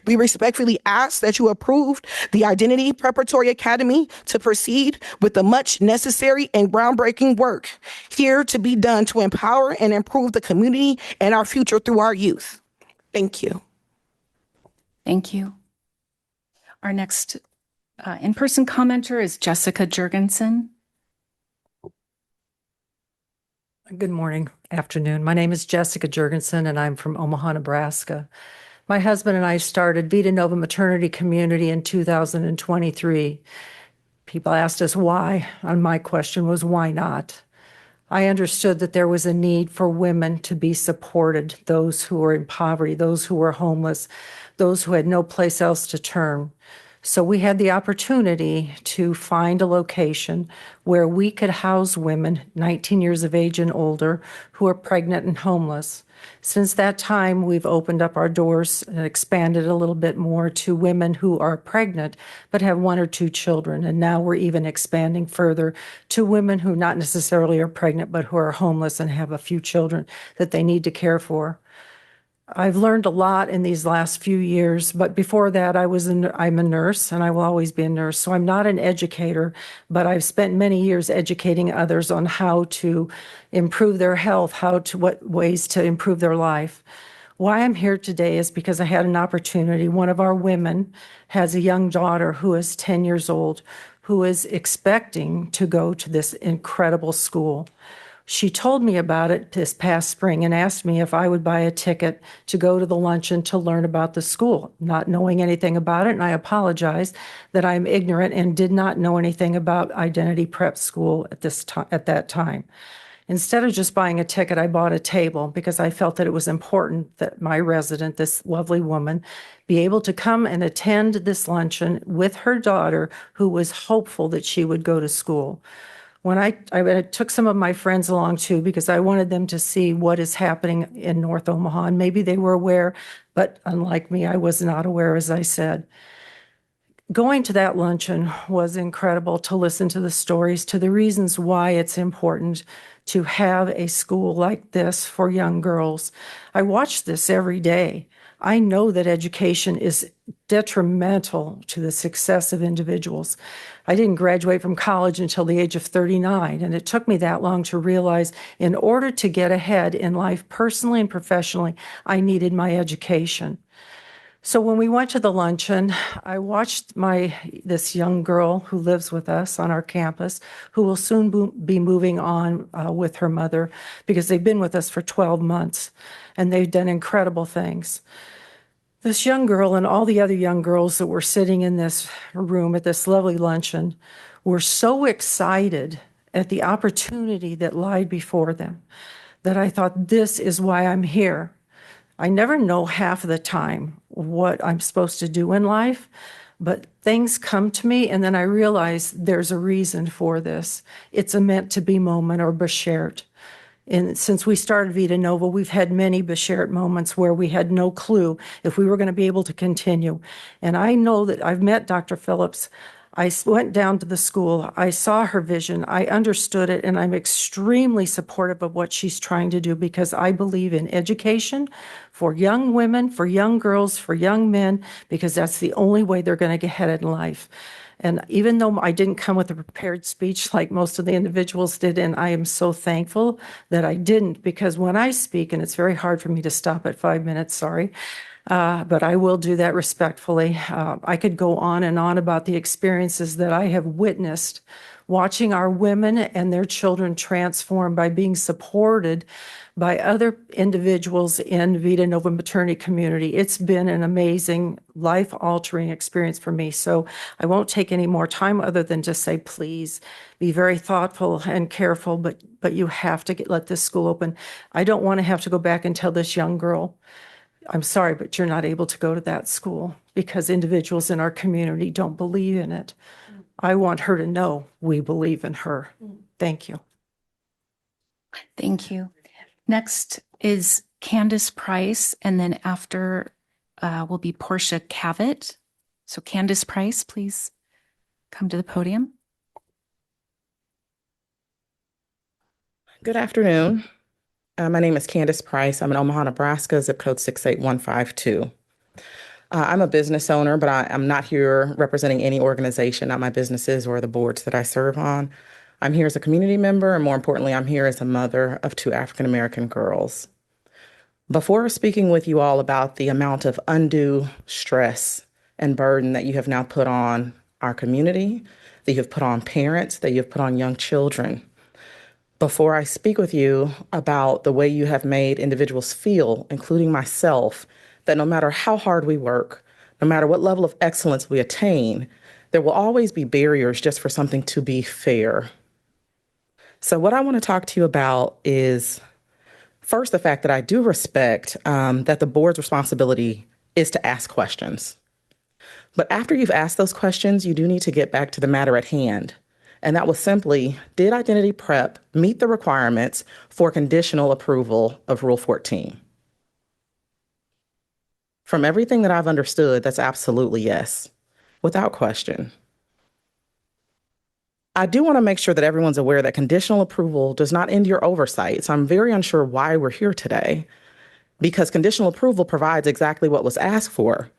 We respectfully ask that you approve the Identity Preparatory Academy to proceed with the much necessary and groundbreaking work here to be done to empower and improve the community and our future through our youth. Thank you. Thank you. Our next in-person commenter is Jessica Jurgensen. Good morning, afternoon. My name is Jessica Jurgensen, and I'm from Omaha, Nebraska. My husband and I started Vita Nova Maternity Community in 2023. People asked us why, and my question was, why not? I understood that there was a need for women to be supported, those who were in poverty, those who were homeless, those who had no place else to turn. So we had the opportunity to find a location where we could house women 19 years of age and older who are pregnant and homeless. Since that time, we've opened up our doors and expanded a little bit more to women who are pregnant but have 1 or 2 children. And now we're even expanding further to women who not necessarily are pregnant but who are homeless and have a few children that they need to care for. I've learned a lot in these last few years, but before that, I'm a nurse, and I will always be a nurse. So I'm not an educator, but I've spent many years educating others on how to improve their health, what ways to improve their life. Why I'm here today is because I had an opportunity. One of our women has a young daughter who is 10 years old, who is expecting to go to this incredible school. She told me about it this past spring and asked me if I would buy a ticket to go to the luncheon to learn about the school, not knowing anything about it. And I apologize that I'm ignorant and did not know anything about Identity Prep School at that time. Instead of just buying a ticket, I bought a table because I felt that it was important that my resident, this lovely woman, be able to come and attend this luncheon with her daughter, who was hopeful that she would go to school. When I took some of my friends along too, because I wanted them to see what is happening in North Omaha, and maybe they were aware, but unlike me, I was not aware, as I said. Going to that luncheon was incredible, to listen to the stories, to the reasons why it's important to have a school like this for young girls. I watch this every day. I know that education is detrimental to the success of individuals. I didn't graduate from college until the age of 39, and it took me that long to realize in order to get ahead in life personally and professionally, I needed my education. So when we went to the luncheon, I watched this young girl who lives with us on our campus, who will soon be moving on with her mother, because they've been with us for 12 months and they've done incredible things. This young girl and all the other young girls that were sitting in this room at this lovely luncheon were so excited at the opportunity that lied before them that I thought, this is why I'm here. I never know half of the time what I'm supposed to do in life, but things come to me and then I realize there's a reason for this. It's a meant to be moment, or beshert. And since we started Vita Nova, we've had many beshert moments where we had no clue if we were going to be able to continue. And I know that I've met Dr. Phillips. I went down to the school. I saw her vision. I understood it, and I'm extremely supportive of what she's trying to do, because I believe in education for young women, for young girls, for young men, because that's the only way they're going to get ahead in life. And even though I didn't come with a prepared speech like most of the individuals did, and I am so thankful that I didn't, because when I speak, and it's very hard for me to stop at 5 minutes, sorry, but I will do that respectfully. I could go on and on about the experiences that I have witnessed watching our women and their children transform by being supported by other individuals in Vita Nova maternity community. It's been an amazing, life-altering experience for me. So I won't take any more time other than just say, please be very thoughtful and careful, but you have to let this school open. I don't want to have to go back and tell this young girl, I'm sorry, but you're not able to go to that school because individuals in our community don't believe in it. I want her to know we believe in her. Thank you. Thank you. Next is Candace Price, and then after will be Portia Cavett. So Candace Price, please come to the podium. Good afternoon. My name is Candace Price. I'm in Omaha, Nebraska, zip code 68152. I'm a business owner, but I'm not here representing any organization, not my businesses or the boards that I serve on. I'm here as a community member, and more importantly, I'm here as a mother of 2 African-American girls. Before speaking with you all about the amount of undue stress and burden that you have now put on our community, that you have put on parents, that you have put on young children, before I speak with you about the way you have made individuals feel, including myself, that no matter how hard we work, no matter what level of excellence we attain, there will always be barriers just for something to be fair. So what I want to talk to you about is, first, the fact that I do respect that the board's responsibility is to ask questions. But after you've asked those questions, you do need to get back to the matter at hand. And that was simply, did Identity Prep meet the requirements for conditional approval of Rule 14? From everything that I've understood, that's absolutely yes, without question. I do want to make sure that everyone's aware that conditional approval does not end your oversight. So I'm very unsure why we're here today, because conditional approval provides exactly what was asked for.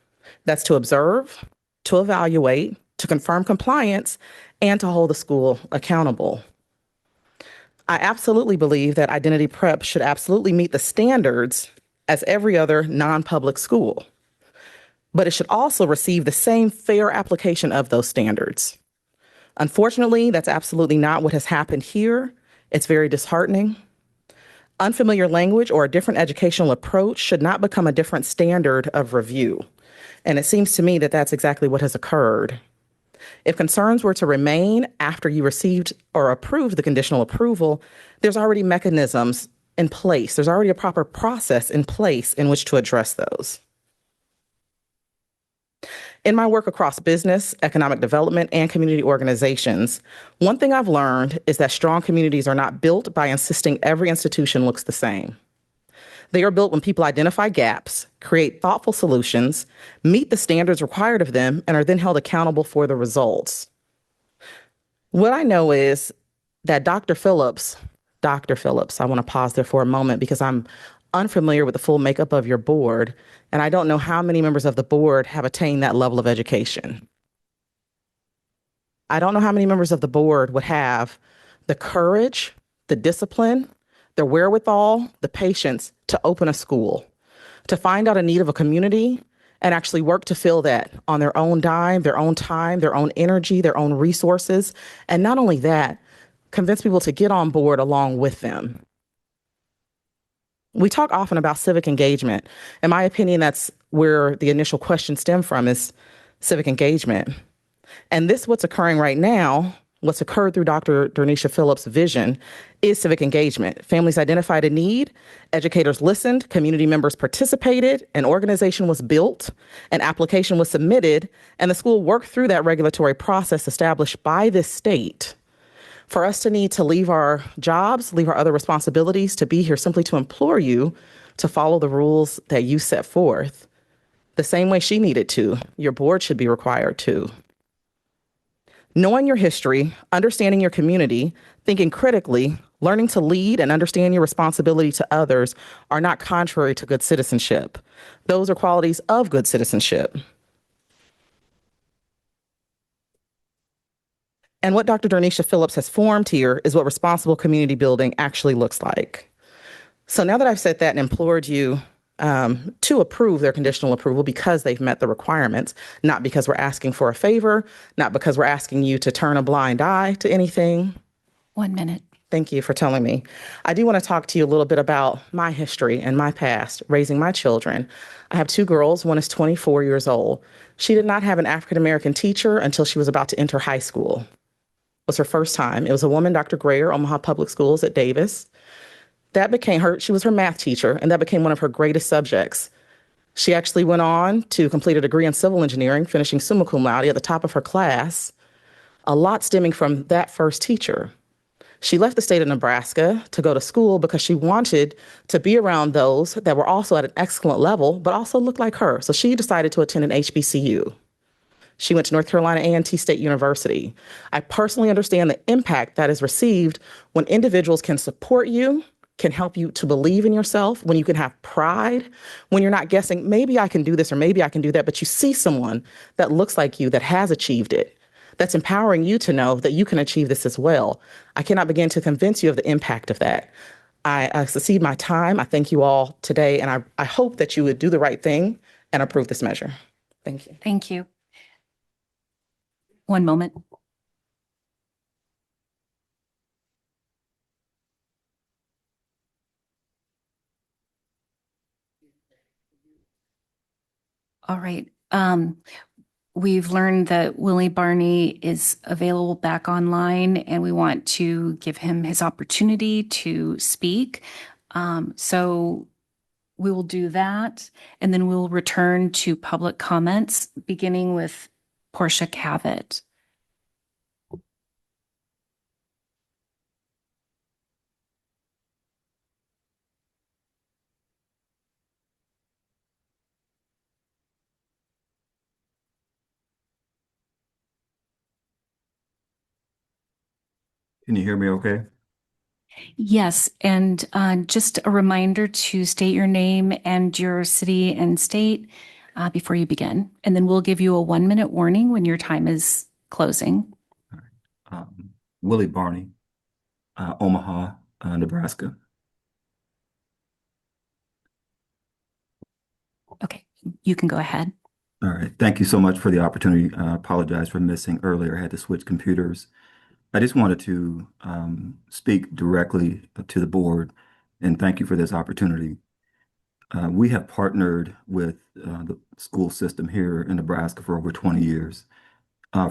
That's to observe, to evaluate, to confirm compliance, and to hold the school accountable. I absolutely believe that Identity Prep should absolutely meet the standards as every other non-public school, but it should also receive the same fair application of those standards. Unfortunately, that's absolutely not what has happened here. It's very disheartening. Unfamiliar language or a different educational approach should not become a different standard of review. And it seems to me that that's exactly what has occurred. If concerns were to remain after you received or approved the conditional approval, there's already mechanisms in place. There's already a proper process in place in which to address those. In my work across business, economic development, and community organizations, one thing I've learned is that strong communities are not built by insisting every institution looks the same. They are built when people identify gaps, create thoughtful solutions, meet the standards required of them, and are then held accountable for the results. What I know is that Dr. Phillips, I want to pause there for a moment because I'm unfamiliar with the full makeup of your board, and I don't know how many members of the board have attained that level of education. I don't know how many members of the board would have the courage, the discipline, the wherewithal, the patience to open a school, to find out a need of a community and actually work to fill that on their own dime, their own time, their own energy, their own resources. And not only that, convince people to get on board along with them. We talk often about civic engagement. In my opinion, that's where the initial question stemmed from, is civic engagement. And this, what's occurring right now, what's occurred through Dr. Dernisha Phillips' vision, is civic engagement. Families identified a need, educators listened, community members participated, an organization was built, an application was submitted, and the school worked through that regulatory process established by this state. For us to need to leave our jobs, leave our other responsibilities to be here simply to implore you to follow the rules that you set forth, the same way she needed to, your board should be required to. Knowing your history, understanding your community, thinking critically, learning to lead and understand your responsibility to others are not contrary to good citizenship. Those are qualities of good citizenship. And what Dr. Dernisha Phillips has formed here is what responsible community building actually looks like. So now that I've said that and implored you to approve their conditional approval because they've met the requirements, not because we're asking for a favor, not because we're asking you to turn a blind eye to anything. 1 minute. Thank you for telling me. I do want to talk to you a little bit about my history and my past, raising my children. I have 2 girls. One is 24 years old. She did not have an African-American teacher until she was about to enter high school. It was her first time. It was a woman, Dr. Grayer, Omaha Public Schools at Davis. That became she was her math teacher, and that became one of her greatest subjects. She actually went on to complete a degree in civil engineering, finishing summa cum laude at the top of her class, a lot stemming from that first teacher. She left the state of Nebraska to go to school because she wanted to be around those that were also at an excellent level, but also looked like her. So she decided to attend an HBCU. She went to North Carolina A&T State University. I personally understand the impact that is received when individuals can support you, can help you to believe in yourself, when you can have pride, when you're not guessing, maybe I can do this or maybe I can do that, but you see someone that looks like you that has achieved it, that's empowering you to know that you can achieve this as well. I cannot begin to convince you of the impact of that. I succeed my time. I thank you all today, and I hope that you would do the right thing and approve this measure. Thank you. Thank you. 1 moment. All right. We've learned that Willie Barney is available back online, and we want to give him his opportunity to speak. So we will do that, and then we'll return to public comments, beginning with Portia Cavett. Can you hear me okay? Yes, and just a reminder to state your name and your city and state before you begin. And then we'll give you a 1-minute warning when your time is closing. Willie Barney, Omaha, Nebraska. Okay, you can go ahead. All right. Thank you so much for the opportunity. I apologize for missing earlier. I had to switch computers. I just wanted to speak directly to the board and thank you for this opportunity. We have partnered with the school system here in Nebraska for over 20 years.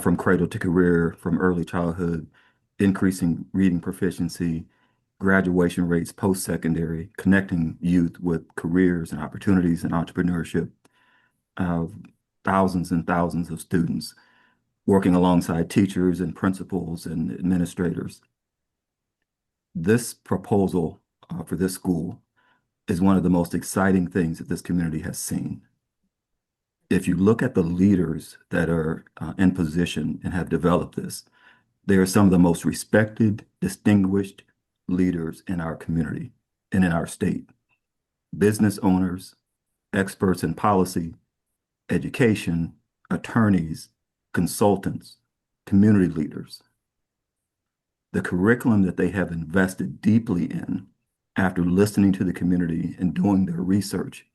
from cradle to career, from early childhood, increasing reading proficiency, graduation rates post-secondary, connecting youth with careers and opportunities and entrepreneurship, uh, thousands and thousands of students working alongside teachers and principals and administrators. This proposal for this school is one of the most exciting things that this community has seen. If you look at the leaders that are in position and have developed this, they are some of the most respected, distinguished leaders in our community and in our state. Business owners, experts in policy, education, attorneys, consultants, community leaders. The curriculum that they have invested deeply in after listening to the community and doing their research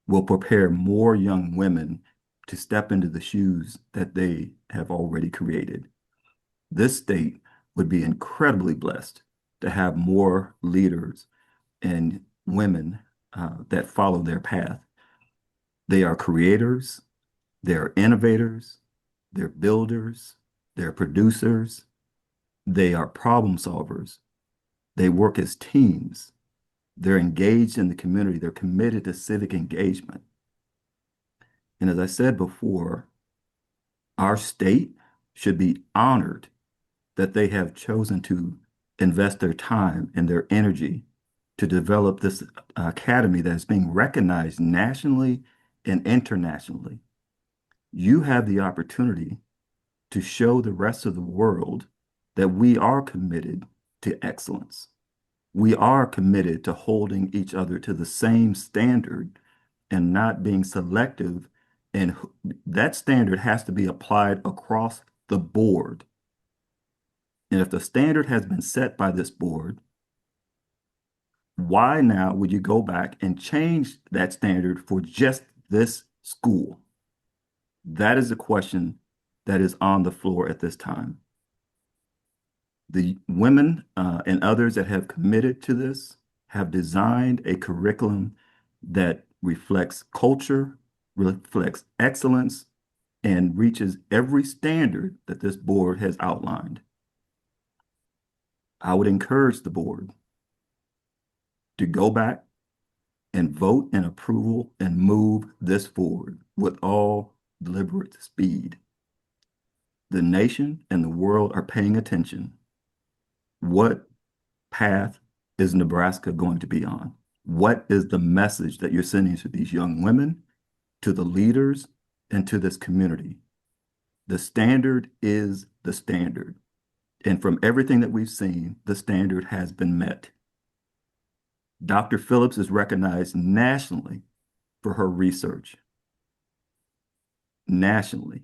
will prepare more young women to step into the shoes that they have already created. This state would be incredibly blessed to have more leaders and women that follow their path. They are creators, they're innovators, they're builders, they're producers, they are problem solvers. They work as teams. They're engaged in the community. They're committed to civic engagement. And as I said before, our state should be honored that they have chosen to invest their time and their energy to develop this academy that is being recognized nationally and internationally. You have the opportunity to show the rest of the world that we are committed to excellence. We are committed to holding each other to the same standard and not being selective. And that standard has to be applied across the board. And if the standard has been set by this board, why now would you go back and change that standard for just this school? That is a question that is on the floor at this time. The women and others that have committed to this have designed a curriculum that reflects culture, reflects excellence, and reaches every standard that this board has outlined. I would encourage the board to go back and vote in approval and move this forward with all deliberate speed. The nation and the world are paying attention. What path is Nebraska going to be on? What is the message that you're sending to these young women, to the leaders, and to this community? The standard is the standard. And from everything that we've seen, the standard has been met. Dr. Phillips is recognized nationally for her research. Nationally.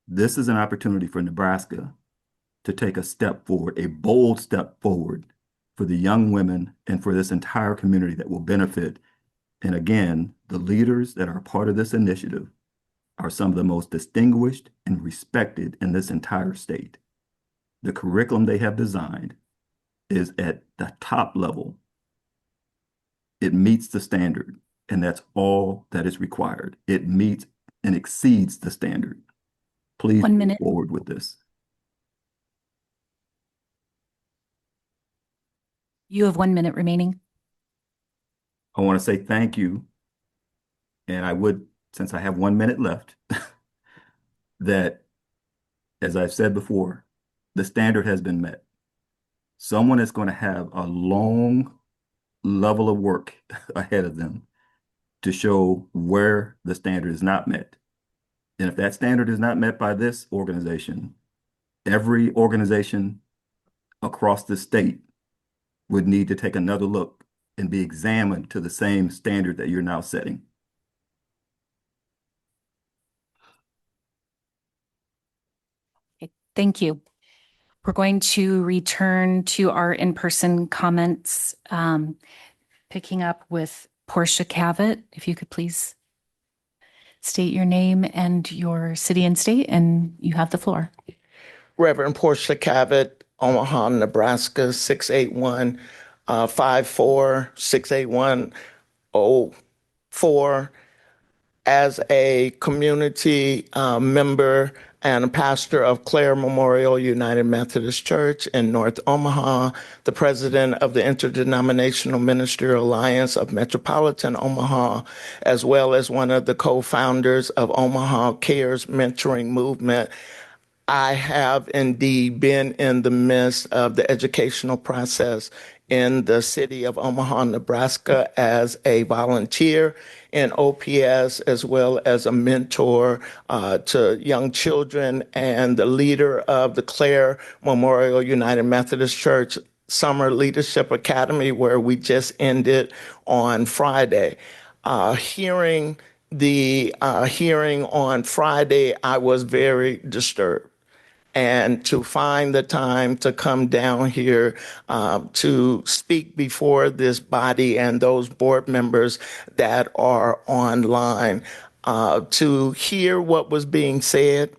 This is an opportunity for Nebraska to take a step forward, a bold step forward for the young women and for this entire community that will benefit. And again, the leaders that are part of this initiative are some of the most distinguished and respected in this entire state. The curriculum they have designed is at the top level. It meets the standard, and that's all that is required. It meets and exceeds the standard. Please 1 move minute. forward with this. You have 1 minute remaining. I want to say thank you. And I would, since I have 1 minute left, that, as I've said before, the standard has been met. Someone is going to have a long level of work ahead of them to show where the standard is not met. And if that standard is not met by this organization, every organization across the state would need to take another look and be examined to the same standard that you're now setting. Okay, thank you. We're going to return to our in-person comments, picking up with Portia Cavett. If you could please state your name and your city and state, and you have the floor. Reverend Portia Cavett, Omaha, Nebraska, 68154, 68104. As a community member and a pastor of Clare Memorial United Methodist Church in North Omaha, the president of the Interdenominational Ministerial Alliance of Metropolitan Omaha, as well as one of the co-founders of Omaha Cares Mentoring Movement. I have indeed been in the midst of the educational process in the city of Omaha, Nebraska, as a volunteer in OPS, as well as a mentor to young children and the leader of the Clare Memorial United Methodist Church Summer Leadership Academy, where we just ended on Friday. Hearing the hearing on Friday, I was very disturbed. And to find the time to come down here to speak before this body and those board members that are online, to hear what was being said,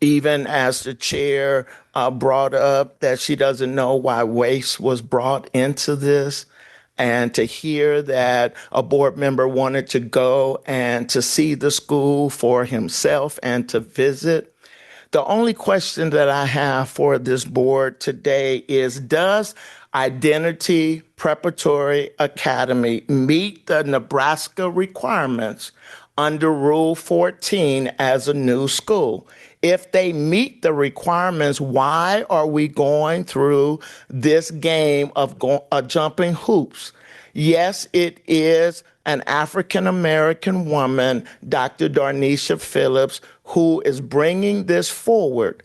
even as the chair brought up that she doesn't know why waste was brought into this. And to hear that a board member wanted to go and to see the school for himself and to visit. The only question that I have for this board today is, does Identity Preparatory Academy meet the Nebraska requirements under Rule 14 as a new school? If they meet the requirements, why are we going through this game of jumping hoops? Yes, it is an African-American woman, Dr. Darnisha Phillips, who is bringing this forward.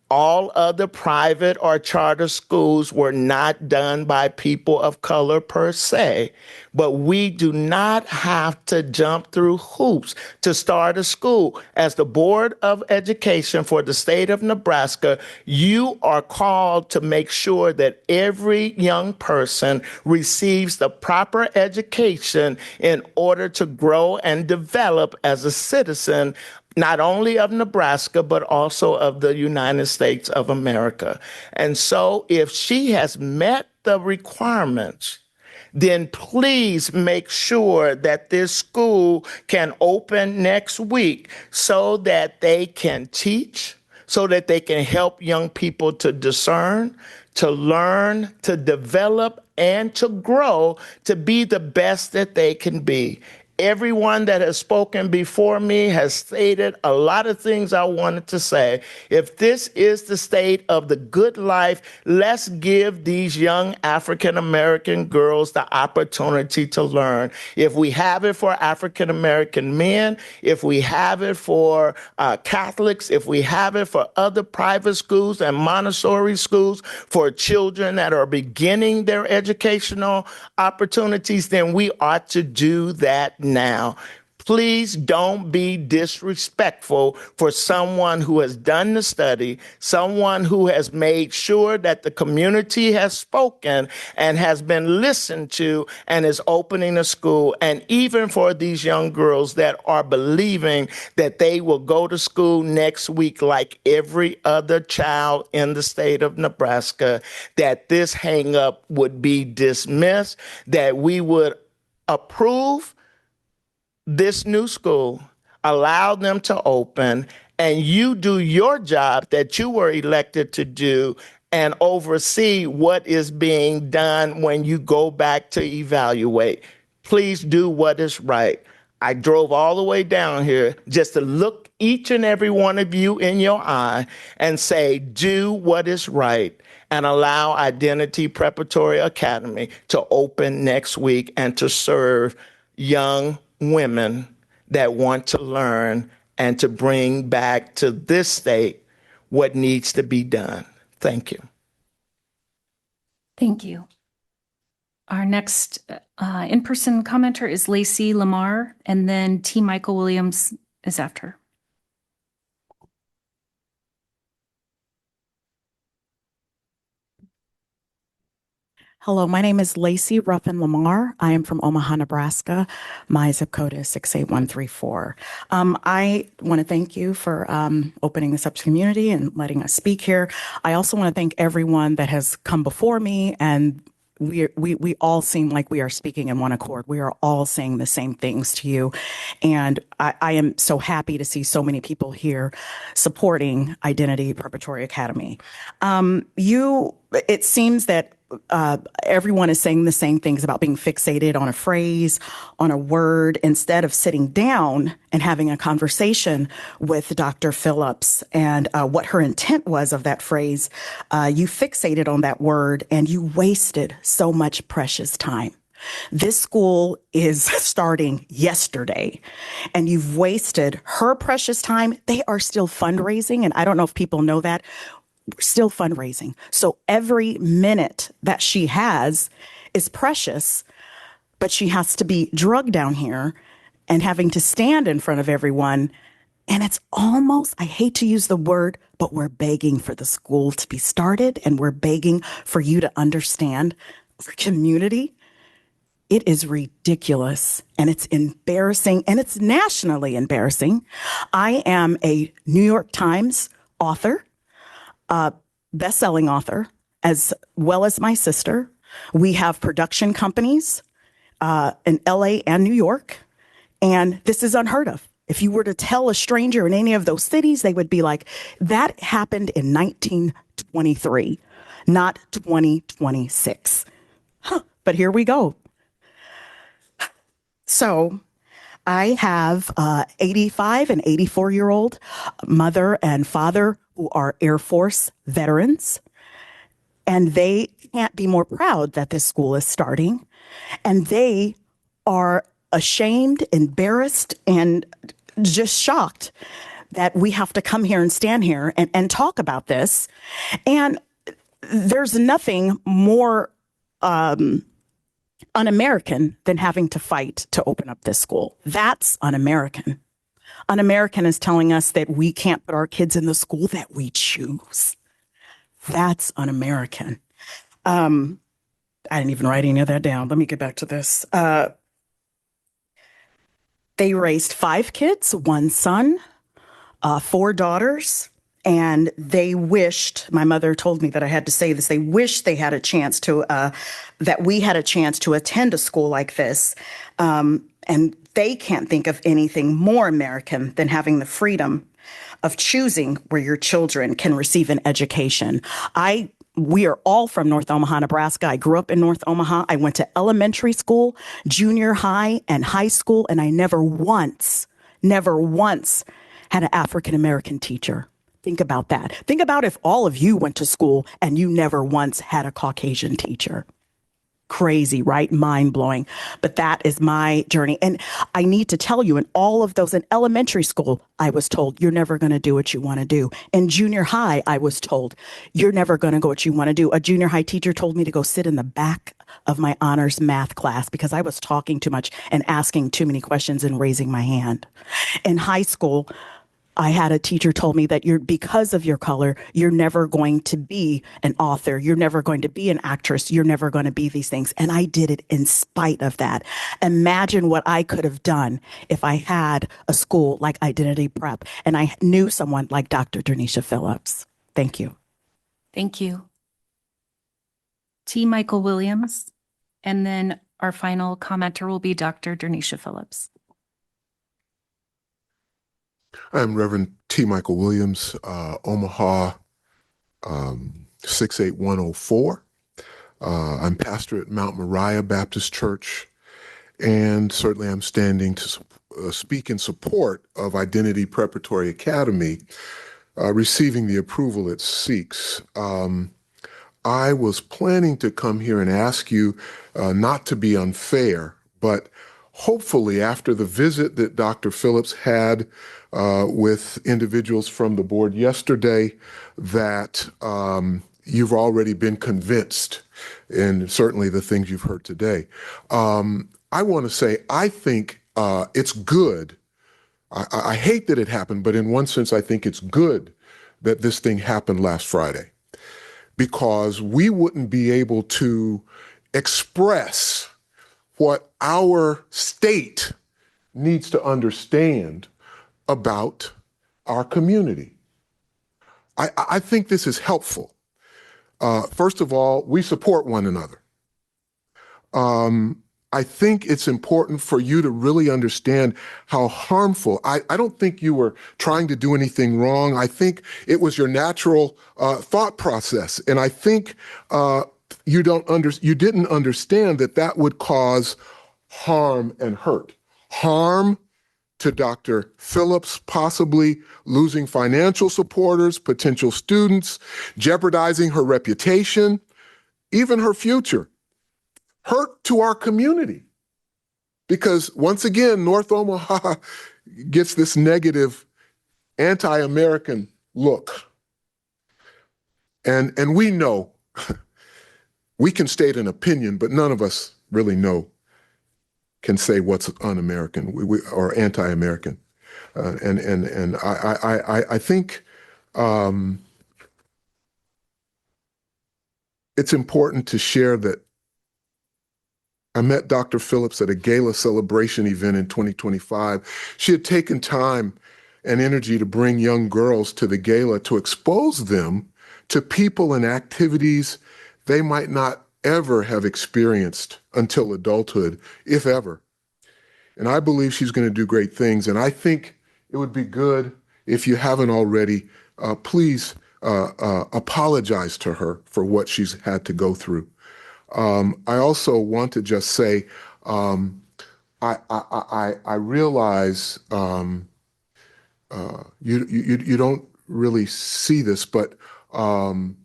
All other private or charter schools were not done by people of color per se, but we do not have to jump through hoops to start a school. As the Board of Education for the state of Nebraska, you are called to make sure that every young person receives the proper education in order to grow and develop as a citizen, not only of Nebraska, but also of the United States of America. And so if she has met the requirements, then please make sure that this school can open next week so that they can teach, so that they can help young people to discern, to learn, to develop, and to grow to be the best that they can be. Everyone that has spoken before me has stated a lot of things I wanted to say. If this is the state of the good life, let's give these young African-American girls the opportunity to learn. If we have it for African-American men, if we have it for Catholics, if we have it for other private schools and Montessori schools for children that are beginning their educational opportunities, then we ought to do that now. Please don't be disrespectful for someone who has done the study, someone who has made sure that the community has spoken and has been listened to and is opening a school. And even for these young girls that are believing that they will go to school next week like every other child in the state of Nebraska, that this hang up would be dismissed, that we would approve this new school, allow them to open, and you do your job that you were elected to do and oversee what is being done when you go back to evaluate. Please do what is right. I drove all the way down here just to look each and every one of you in your eye and say, do what is right, and allow Identity Preparatory Academy to open next week and to serve young women that want to learn and to bring back to this state what needs to be done. Thank you. Thank you. Our next in-person commenter is Lacey Lamar, and then T. Michael Williams is after. Hello, my name is Lacey Ruffin Lamar. I am from Omaha, Nebraska. My zip code is 68134. I want to thank you for opening this up to community and letting us speak here. I also want to thank everyone that has come before me and we all seem like we are speaking in one accord. We are all saying the same things to you. And I am so happy to see so many people here supporting Identity Preparatory Academy. It seems that everyone is saying the same things about being fixated on a phrase, on a word, instead of sitting down and having a conversation with Dr. Phillips and what her intent was of that phrase. You fixated on that word and you wasted so much precious time. This school is starting yesterday and you've wasted her precious time. They are still fundraising. And I don't know if people know that. We're still fundraising. So every minute that she has is precious, but she has to be drugged down here and having to stand in front of everyone. And it's almost, I hate to use the word, but we're begging for the school to be started and we're begging for you to understand for community. It is ridiculous and it's embarrassing and it's nationally embarrassing. I am a New York Times author, best-selling author, as well as my sister. We have production companies in LA and New York, and this is unheard of. If you were to tell a stranger in any of those cities, they would be like, that happened in 1923, not 2026. But here we go. So I have 85 and 84-year-old mother and father who are Air Force veterans, and they can't be more proud that this school is starting. And they are ashamed, embarrassed, and just shocked that we have to come here and stand here and talk about this. And there's nothing more un-American than having to fight to open up this school. That's un-American. Un-American is telling us that we can't put our kids in the school that we choose. That's un-American. I didn't even write any of that down. Let me get back to this. They raised 5 kids, 1 son, 4 daughters, and they wished, my mother told me that I had to say this, they wished they had a chance to, that we had a chance to attend a school like this. And they can't think of anything more American than having the freedom of choosing where your children can receive an education. We are all from North Omaha, Nebraska. I grew up in North Omaha. I went to elementary school, junior high, and high school, and I never once had an African-American teacher. Think about that. Think about if all of you went to school and you never once had a Caucasian teacher. Crazy, right? Mind-blowing. But that is my journey. And I need to tell you, in all of those, in elementary school, I was told, you're never going to do what you want to do. In junior high, I was told, you're never going to go what you want to do. A junior high teacher told me to go sit in the back of my honors math class because I was talking too much and asking too many questions and raising my hand. In high school, I had a teacher told me that because of your color, you're never going to be an author. You're never going to be an actress. You're never going to be these things. And I did it in spite of that. Imagine what I could have done if I had a school like Identity Prep and I knew someone like Dr. Dernisha Phillips. Thank you. Thank you. T. Michael Williams. And then our final commenter will be Dr. Dernisha Phillips. I'm Reverend T. Michael Williams, Omaha 68104. I'm pastor at Mount Moriah Baptist Church, and certainly I'm standing to speak in support of Identity Preparatory Academy receiving the approval it seeks. I was planning to come here and ask you not to be unfair, but hopefully after the visit that Dr. Phillips had with individuals from the board yesterday, that you've already been convinced, and certainly the things you've heard today. I want to say, I think it's good. I hate that it happened, but in one sense, I think it's good that this thing happened last Friday, because we wouldn't be able to express what our state needs to understand about our community. I think this is helpful. First of all, we support one another. I think it's important for you to really understand how harmful. I don't think you were trying to do anything wrong. I think it was your natural thought process, and I think you didn't understand that that would cause harm and hurt. Harm to Dr. Phillips, possibly losing financial supporters, potential students, jeopardizing her reputation, even her future. Hurt to our community. Because once again, North Omaha gets this negative anti-American look. And we know, we can state an opinion, but none of us really can say what's un-American or anti-American. And I think it's important to share that I met Dr. Phillips at a gala celebration event in 2025. She had taken time and energy to bring young girls to the gala to expose them to people and activities they might not ever have experienced until adulthood, if ever. And I believe she's going to do great things. And I think it would be good, if you haven't already, please apologize to her for what she's had to go through. I also want to just say, I realize you don't really see this, but I'm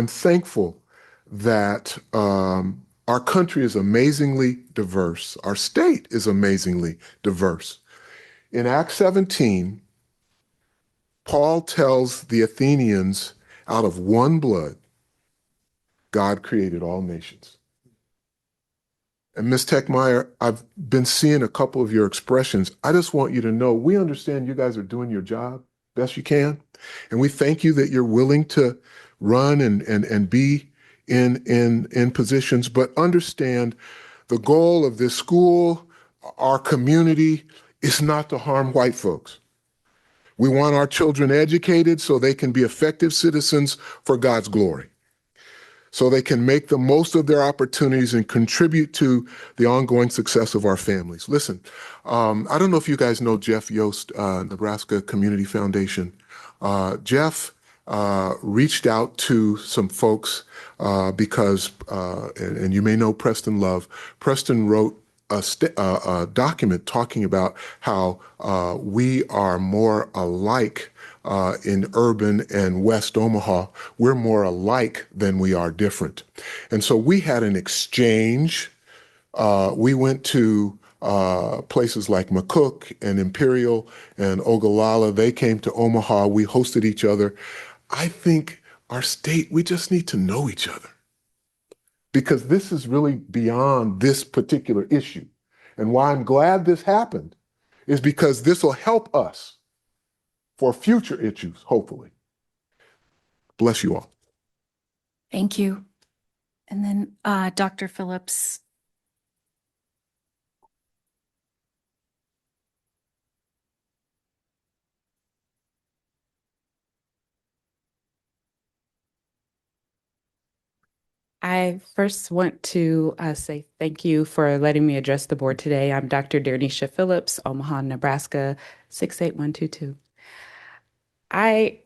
thankful that our country is amazingly diverse. Our state is amazingly diverse. In Acts 17, Paul tells the Athenians, out of one blood, God created all nations. And Ms. Techmeyer, I've been seeing a couple of your expressions. I just want you to know, we understand you guys are doing your job best you can. And we thank you that you're willing to run and be in positions, but understand the goal of this school, our community, is not to harm white folks. We want our children educated so they can be effective citizens for God's glory, so they can make the most of their opportunities and contribute to the ongoing success of our families. Listen, I don't know if you guys know Jeff Yost, Nebraska Community Foundation. Jeff reached out to some folks because, and you may know Preston Love, Preston wrote a document talking about how we are more alike in urban and West Omaha. We're more alike than we are different. And so we had an exchange. We went to places like McCook and Imperial and Ogallala. They came to Omaha. We hosted each other. I think our state, we just need to know each other, because this is really beyond this particular issue. And why I'm glad this happened is because this will help us for future issues, hopefully. Bless you all. Thank you. And then Dr. Phillips. I first want to say thank you for letting me address the board today. I'm Dr. Dernisha Phillips, Omaha, Nebraska, 68122. I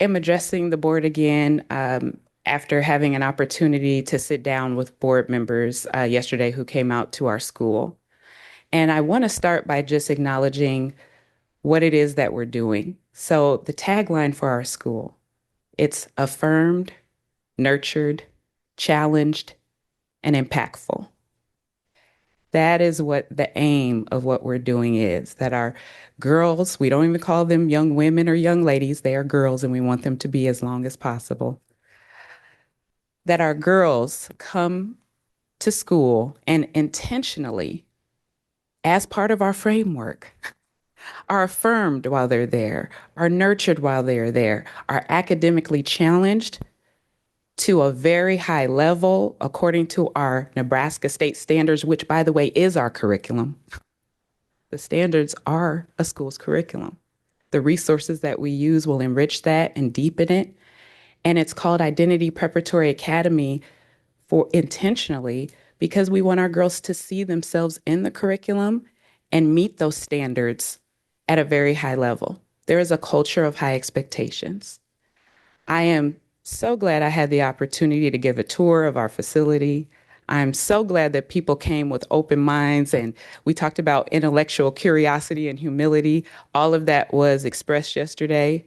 am addressing the board again after having an opportunity to sit down with board members yesterday who came out to our school. And I want to start by just acknowledging what it is that we're doing. So the tagline for our school, it's affirmed, nurtured, challenged, and impactful. That is what the aim of what we're doing is, that our girls, we don't even call them young women or young ladies, they are girls and we want them to be as long as possible. That our girls come to school and intentionally, as part of our framework, are affirmed while they're there, are nurtured while they're there, are academically challenged to a very high level according to our Nebraska state standards, which, by the way, is our curriculum. The standards are a school's curriculum. The resources that we use will enrich that and deepen it. And it's called Identity Preparatory Academy for intentionally because we want our girls to see themselves in the curriculum and meet those standards at a very high level. There is a culture of high expectations. I am so glad I had the opportunity to give a tour of our facility. I'm so glad that people came with open minds and we talked about intellectual curiosity and humility. All of that was expressed yesterday.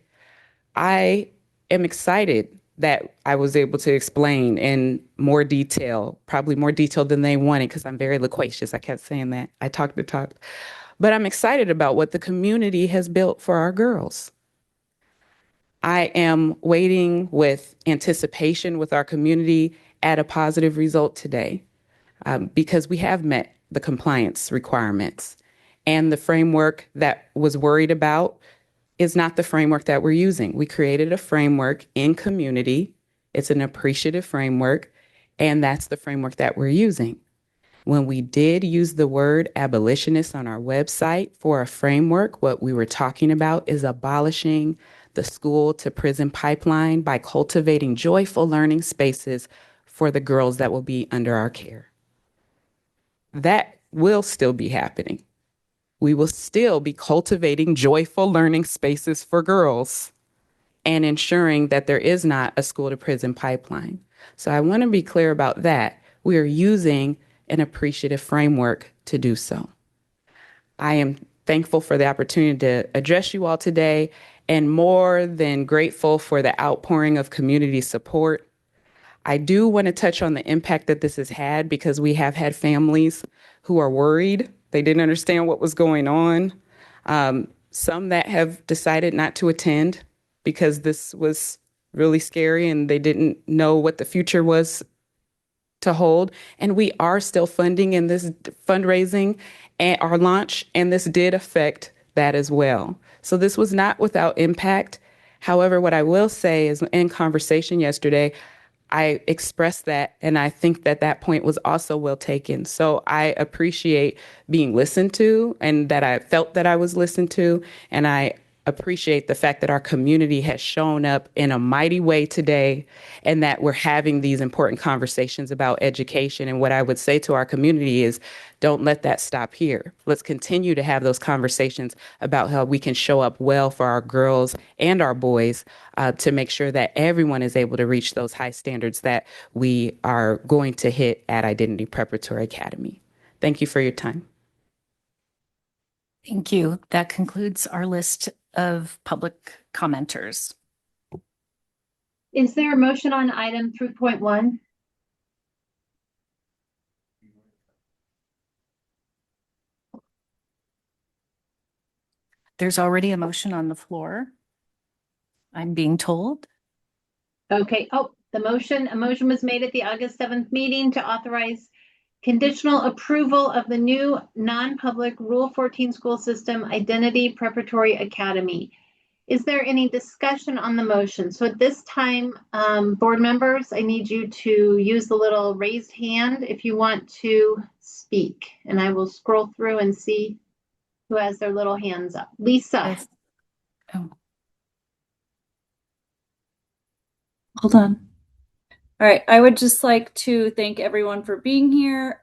I am excited that I was able to explain in more detail, probably more detail than they wanted because I'm very loquacious. I kept saying that. I talked the talk. But I'm excited about what the community has built for our girls. I am waiting with anticipation with our community at a positive result today because we have met the compliance requirements. And the framework that was worried about is not the framework that we're using. We created a framework in community. It's an appreciative framework, and that's the framework that we're using. When we did use the word abolitionist on our website for a framework, what we were talking about is abolishing the school to prison pipeline by cultivating joyful learning spaces for the girls that will be under our care. That will still be happening. We will still be cultivating joyful learning spaces for girls and ensuring that there is not a school to prison pipeline. So I want to be clear about that. We are using an appreciative framework to do so. I am thankful for the opportunity to address you all today and more than grateful for the outpouring of community support. I do want to touch on the impact that this has had because we have had families who are worried. They didn't understand what was going on. Some that have decided not to attend because this was really scary and they didn't know what the future was to hold. And we are still funding in this fundraising and our launch, and this did affect that as well. So this was not without impact. However, what I will say is in conversation yesterday, I expressed that, and I think that that point was also well taken. So I appreciate being listened to and that I felt that I was listened to, and I appreciate the fact that our community has shown up in a mighty way today and that we're having these important conversations about education. And what I would say to our community is don't let that stop here. Let's continue to have those conversations about how we can show up well for our girls and our boys to make sure that everyone is able to reach those high standards that we are going to hit at Identity Preparatory Academy. Thank you for your time. Thank you. That concludes our list of public commenters. Is there a motion on item 3.1? There's already a motion on the floor, I'm being told. Okay. Oh, a motion was made at the August 7th meeting to authorize conditional approval of the new non-public Rule 14 school system Identity Preparatory Academy. Is there any discussion on the motion? So at this time, board members, I need you to use the little raised hand if you want to speak, and I will scroll through and see who has their little hands up. Lisa. Oh. Hold on. All right, I would just like to thank everyone for being here.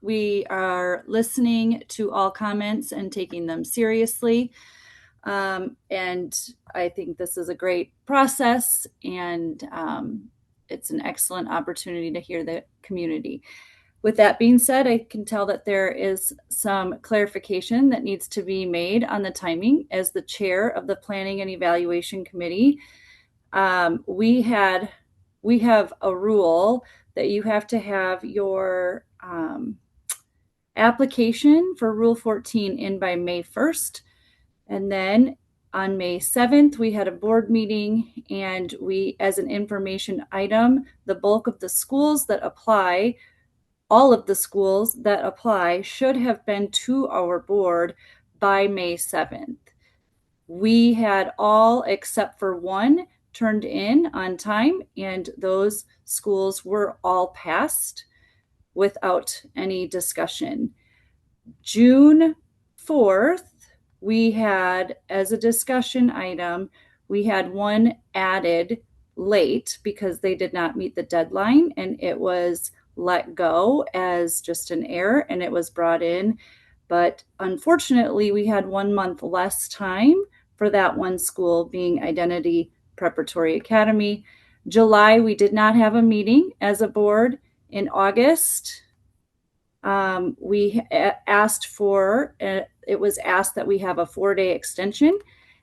We are listening to all comments and taking them seriously. And I think this is a great process, and it's an excellent opportunity to hear the community. With that being said, I can tell that there is some clarification that needs to be made on the timing. As the chair of the Planning and Evaluation Committee, we have a rule that you have to have your application for Rule 14 in by May 1st. And then on May 7th, we had a board meeting, and we, as an information item, the bulk of the schools that apply, all of the schools that apply should have been to our board by May 7th. We had all except for one turned in on time, and those schools were all passed without any discussion. June 4th, we had, as a discussion item, we had one added late because they did not meet the deadline, and it was let go as just an error and it was brought in. But unfortunately, we had 1 month less time for that one school, being Identity Preparatory Academy. July, we did not have a meeting as a board. In August, we asked for, it was asked that we have a 4-day extension.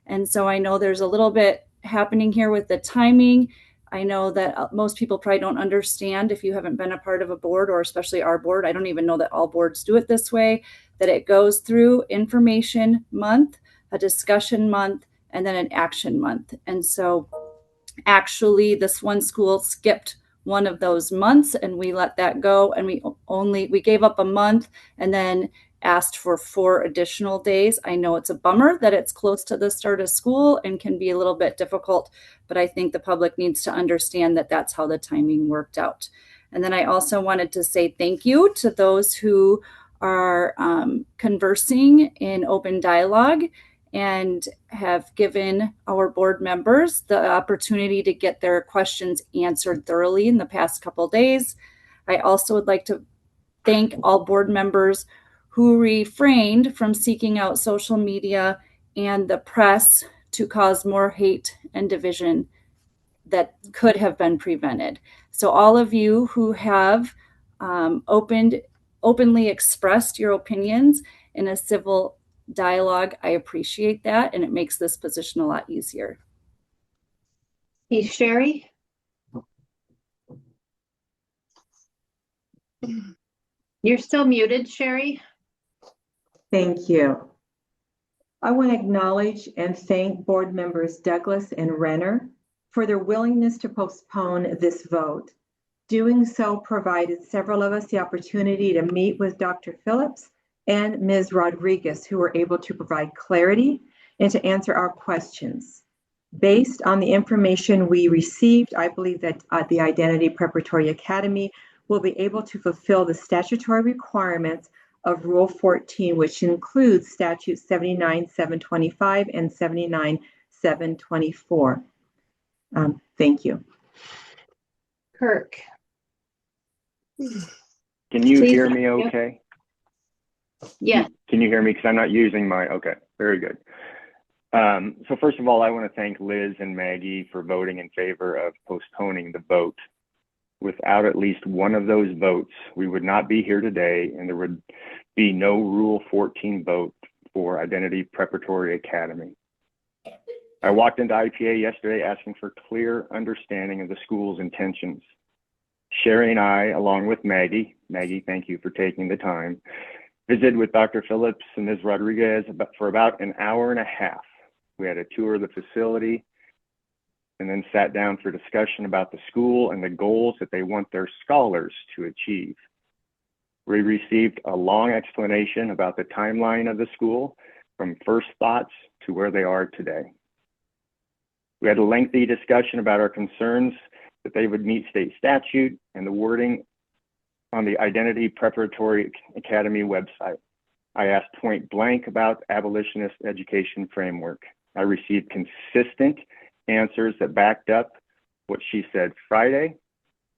And so I know there's a little bit happening here with the timing. I know that most people probably don't understand, if you haven't been a part of a board, or especially our board. I don't even know that all boards do it this way, that it goes through information month, a discussion month, and then an action month. And so actually this one school skipped one of those months, and we let that go, and we gave up a month and then asked for 4 additional days. I know it's a bummer that it's close to the start of school and can be a little bit difficult, but I think the public needs to understand that that's how the timing worked out. And then I also wanted to say thank you to those who are conversing in open dialogue and have given our board members the opportunity to get their questions answered thoroughly in the past couple days. I also would like to thank all board members who refrained from seeking out social media and the press to cause more hate and division that could have been prevented. So all of you who have openly expressed your opinions in a civil dialogue, I appreciate that, and it makes this position a lot easier. Hey, Sherry. You're still muted, Sherry. Thank you. I want to acknowledge and thank board members Douglas and Renner for their willingness to postpone this vote. Doing so provided several of us the opportunity to meet with Dr. Phillips and Ms. Rodriguez, who were able to provide clarity and to answer our questions. Based on the information we received, I believe that the Identity Preparatory Academy will be able to fulfill the statutory requirements of Rule 14, which includes Statute 79-725 and 79-724. Thank you. Kirk. Can you Please. hear me okay? Yeah. Can you hear me? Because I'm not using my, okay, very good. So first of all, I want to thank Liz and Maggie for voting in favor of postponing the vote. Without at least one of those votes, we would not be here today, and there would be no Rule 14 vote for Identity Preparatory Academy. I walked into IPA yesterday asking for clear understanding of the school's intentions. Sherry and I, along with Maggie, thank you for taking the time, visited with Dr. Phillips and Ms. Rodriguez for about an hour and a half. We had a tour of the facility and then sat down for discussion about the school and the goals that they want their scholars to achieve. We received a long explanation about the timeline of the school from first thoughts to where they are today. We had a lengthy discussion about our concerns that they would meet state statute and the wording on the Identity Preparatory Academy website. I asked point blank about abolitionist education framework. I received consistent answers that backed up what she said Friday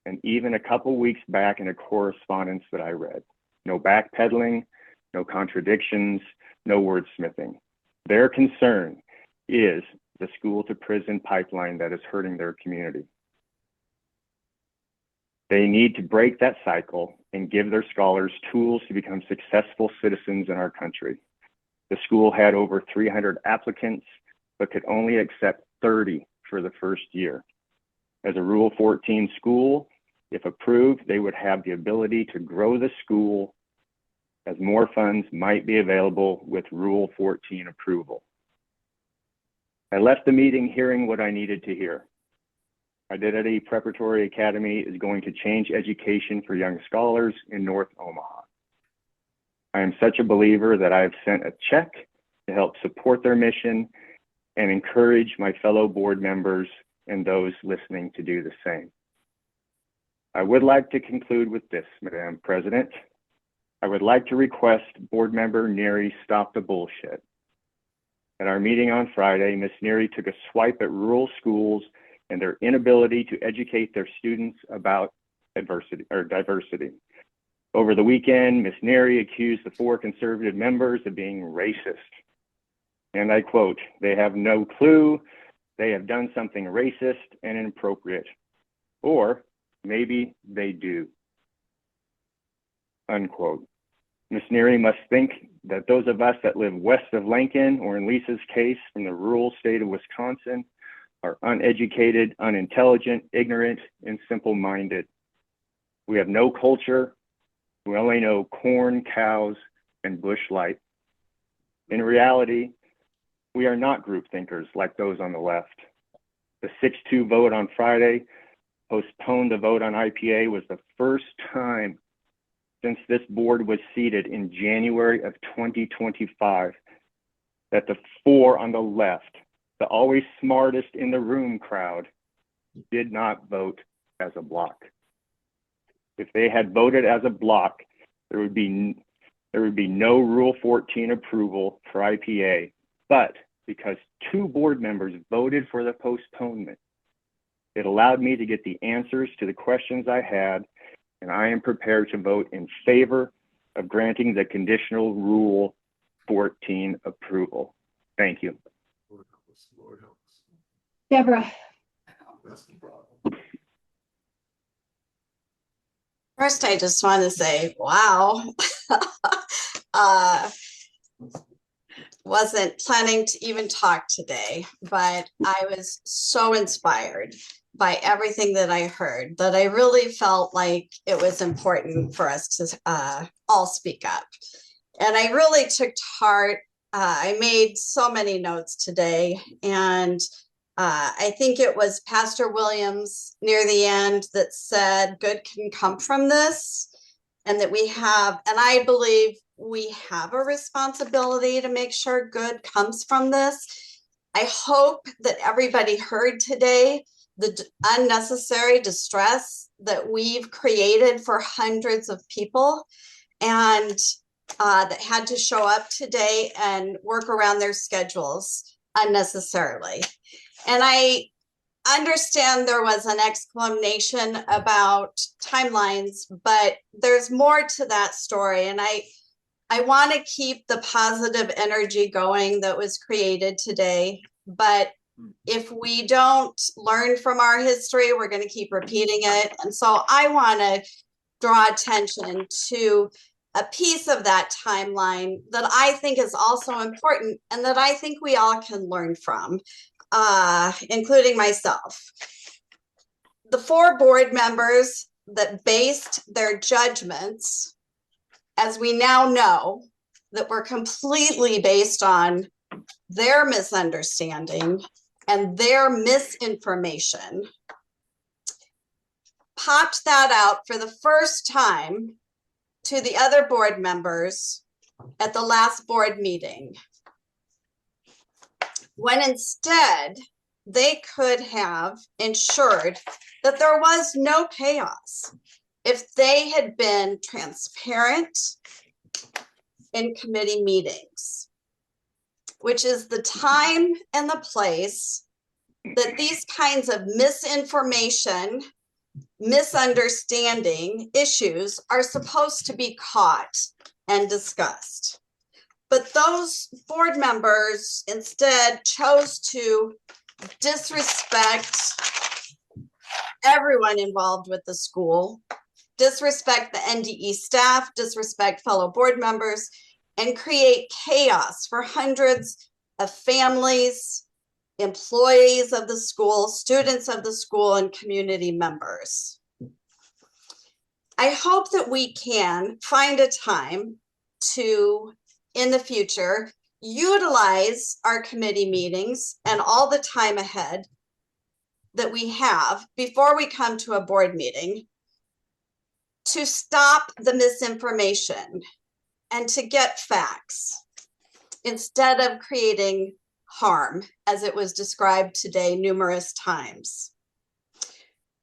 and even a couple weeks back in a correspondence that I read. No backpedaling, no contradictions, no wordsmithing. Their concern is the school to prison pipeline that is hurting their community. They need to break that cycle and give their scholars tools to become successful citizens in our country. The school had over 300 applicants, but could only accept 30 for the first year. As a Rule 14 school, if approved, they would have the ability to grow the school as more funds might be available with Rule 14 approval. I left the meeting hearing what I needed to hear. Identity Preparatory Academy is going to change education for young scholars in North Omaha. I am such a believer that I have sent a check to help support their mission and encourage my fellow board members and those listening to do the same. I would like to conclude with this, Madam President. I would like to request Board Member Neary stop the bullshit. At our meeting on Friday, Ms. Neary took a swipe at rural schools and their inability to educate their students about diversity. Over the weekend, Ms. Neary accused the 4 conservative members of being racist. And I quote, "They have no clue. They have done something racist and inappropriate. Or maybe they do." Unquote. Ms. Neary must think that those of us that live west of Lincoln, or in Lisa's case, from the rural state of Wisconsin, are uneducated, unintelligent, ignorant, and simple-minded. We have no culture. We only know corn, cows, and bush light. In reality, we are not group thinkers like those on the left. The 6-2 vote on Friday postponed the vote on IPA was the first time since this board was seated in January of 2025 that the 4 on the left, the always smartest in the room crowd, did not vote as a block. If they had voted as a block, there would be no Rule 14 approval for IPA. But because 2 board members voted for the postponement, it allowed me to get the answers to the questions I had, and I am prepared to vote in favor of granting the conditional Rule 14 approval. Thank you. Deborah. First, I just want to say, wow. Wasn't planning to even talk today, but I was so inspired by everything that I heard that I really felt like it was important for us to all speak up. And I really took to heart, I made so many notes today, and I think it was Pastor Williams near the end that said good can come from this, and that we have, and I believe we have a responsibility to make sure good comes from this. I hope that everybody heard today the unnecessary distress that we've created for hundreds of people, and that had to show up today and work around their schedules unnecessarily. And I understand there was an explanation about timelines, but there's more to that story. And I want to keep the positive energy going that was created today. But if we don't learn from our history, we're going to keep repeating it. And so I want to draw attention to a piece of that timeline that I think is also important and that I think we all can learn from, including myself. The 4 board members that based their judgments, as we now know, that were completely based on their misunderstanding and their misinformation, popped that out for the first time to the other board members at the last board meeting, when instead they could have ensured that there was no chaos if they had been transparent in committee meetings, which is the time and the place that these kinds of misinformation, misunderstanding issues are supposed to be caught and discussed. But those board members instead chose to disrespect everyone involved with the school, disrespect the NDE staff, disrespect fellow board members, and create chaos for hundreds of families, employees of the school, students of the school, and community members. I hope that we can find a time to, in the future, utilize our committee meetings and all the time ahead that we have before we come to a board meeting to stop the misinformation and to get facts instead of creating harm, as it was described today numerous times.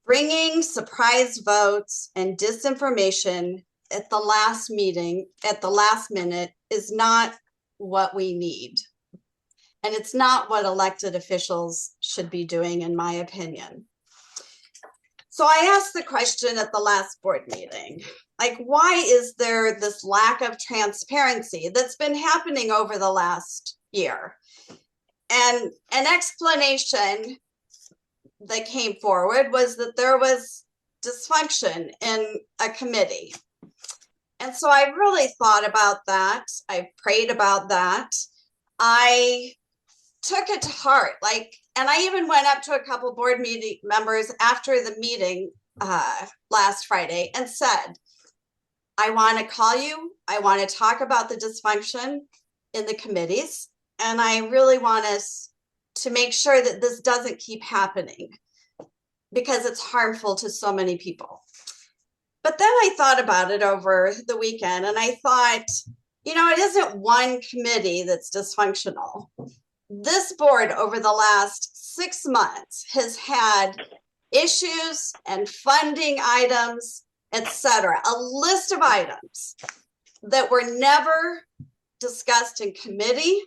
Bringing surprise votes and disinformation at the last meeting, at the last minute, is not what we need. And it's not what elected officials should be doing, in my opinion. So I asked the question at the last board meeting, like, why is there this lack of transparency that's been happening over the last year? And an explanation that came forward was that there was dysfunction in a committee. And so I really thought about that. I prayed about that. I took it to heart, and I even went up to a couple board meeting members after the meeting last Friday and said, I want to call you. I want to talk about the dysfunction in the committees. And I really want us to make sure that this doesn't keep happening because it's harmful to so many people. But then I thought about it over the weekend and I thought, it isn't one committee that's dysfunctional. This board over the last 6 months has had issues and funding items, etc., a list of items that were never discussed in committee,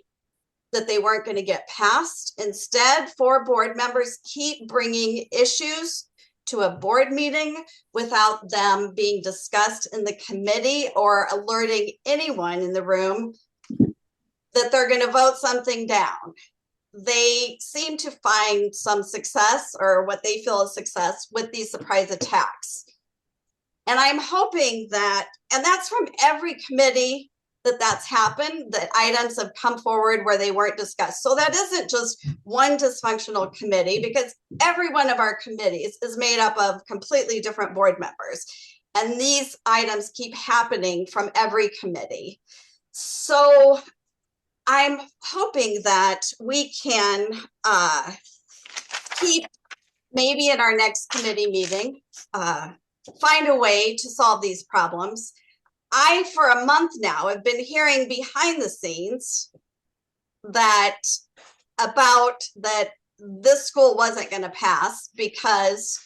that they weren't going to get passed. Instead, 4 board members keep bringing issues to a board meeting without them being discussed in the committee or alerting anyone in the room that they're going to vote something down. They seem to find some success, or what they feel is success, with these surprise attacks. And I'm hoping that, and that's from every committee that's happened, that items have come forward where they weren't discussed. So that isn't just one dysfunctional committee, because every one of our committees is made up of completely different board members. And these items keep happening from every committee. So I'm hoping that we can keep, maybe in our next committee meeting, find a way to solve these problems. I, for a month now, have been hearing behind the scenes that this school wasn't going to pass because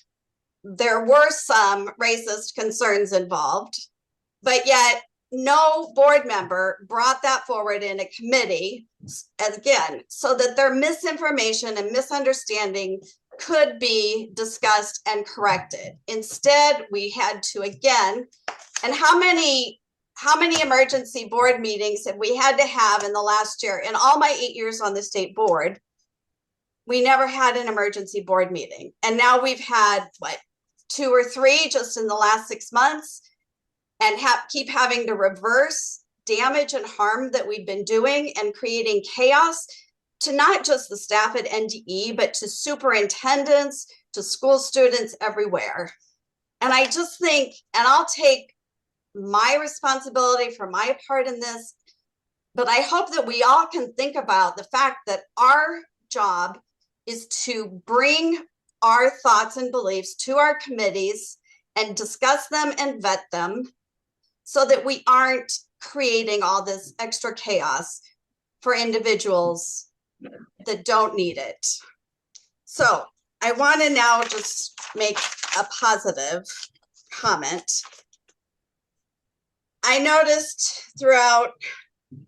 there were some racist concerns involved, but yet no board member brought that forward in a committee, again, so that their misinformation and misunderstanding could be discussed and corrected. Instead, we had to, again, and how many emergency board meetings have we had to have in the last year? In all my 8 years on the state board, we never had an emergency board meeting. And now we've had, 2 or 3 just in the last 6 months, and keep having to reverse damage and harm that we've been doing and creating chaos to not just the staff at NDE, but to superintendents, to school students everywhere. And I just think, and I'll take my responsibility for my part in this, but I hope that we all can think about the fact that our job is to bring our thoughts and beliefs to our committees and discuss them and vet them so that we aren't creating all this extra chaos for individuals that don't need it. So I want to now just make a positive comment. I noticed throughout,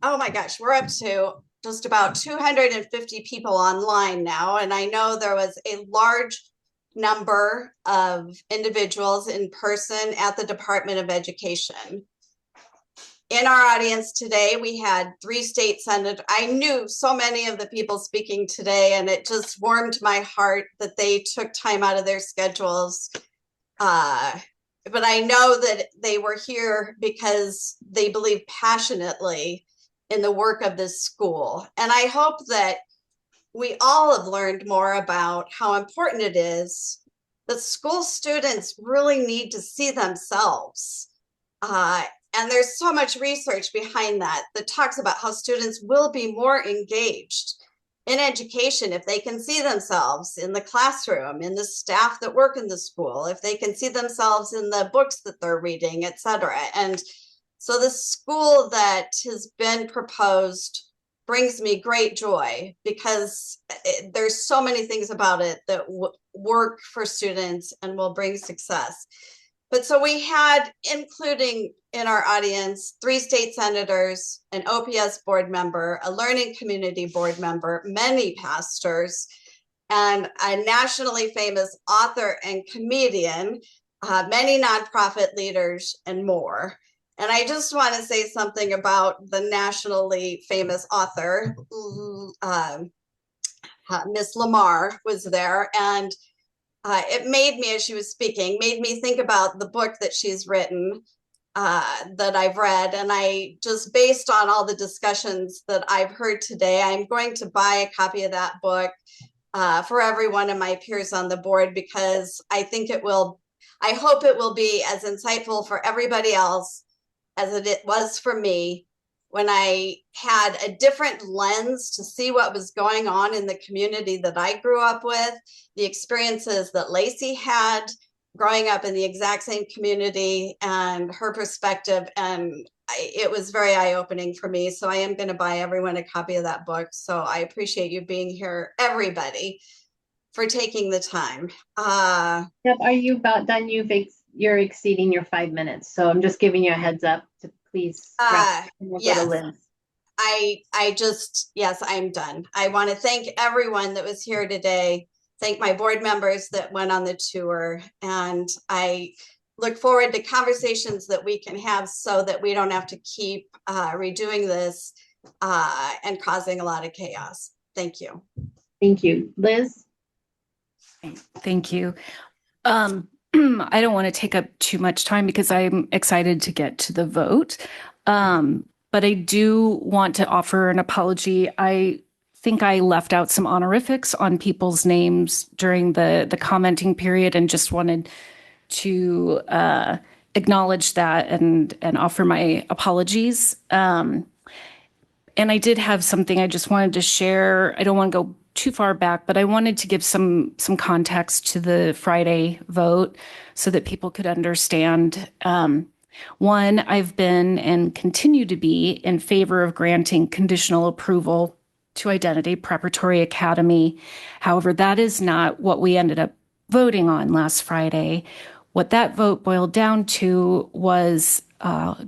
oh my gosh, we're up to just about 250 people online now. And I know there was a large number of individuals in person at the Department of Education. In our audience today, we had 3 state senators. I knew so many of the people speaking today, and it just warmed my heart that they took time out of their schedules. But I know that they were here because they believe passionately in the work of this school. And I hope that we all have learned more about how important it is that school students really need to see themselves. And there's so much research behind that talks about how students will be more engaged in education if they can see themselves in the classroom, in the staff that work in the school, if they can see themselves in the books that they're reading, etc. And so the school that has been proposed brings me great joy because there's so many things about it that work for students and will bring success. But so we had, including in our audience, 3 state senators, an OPS board member, a learning community board member, many pastors, and a nationally famous author and comedian, many nonprofit leaders, and more. And I just want to say something about the nationally famous author. Miss Lamar was there, and it made me, as she was speaking, made me think about the book that she's written, that I've read. And I just, based on all the discussions that I've heard today, I'm going to buy a copy of that book for every one of my peers on the board, because I think it will, I hope it will be as insightful for everybody else as it was for me when I had a different lens to see what was going on in the community that I grew up with, the experiences that Lacey had growing up in the exact same community, and her perspective. And it was very eye-opening for me. So I am going to buy everyone a copy of that book. So I appreciate you being here, everybody, for taking the time. Yep, are you about done? You're exceeding your 5 minutes. So I'm just giving you a heads up to please wrap up, and we'll go to Liz. I just, yes, I'm done. I want to thank everyone that was here today. Thank my board members that went on the tour. And I look forward to conversations that we can have so that we don't have to keep redoing this and causing a lot of chaos. Thank you. Thank you. Liz? Thank you. I don't want to take up too much time because I'm excited to get to the vote. But I do want to offer an apology. I think I left out some honorifics on people's names during the commenting period, and just wanted to acknowledge that and offer my apologies. And I did have something I just wanted to share. I don't want to go too far back, but I wanted to give some context to the Friday vote so that people could understand. One, I've been and continue to be in favor of granting conditional approval to Identity Preparatory Academy. However, that is not what we ended up voting on last Friday. What that vote boiled down to was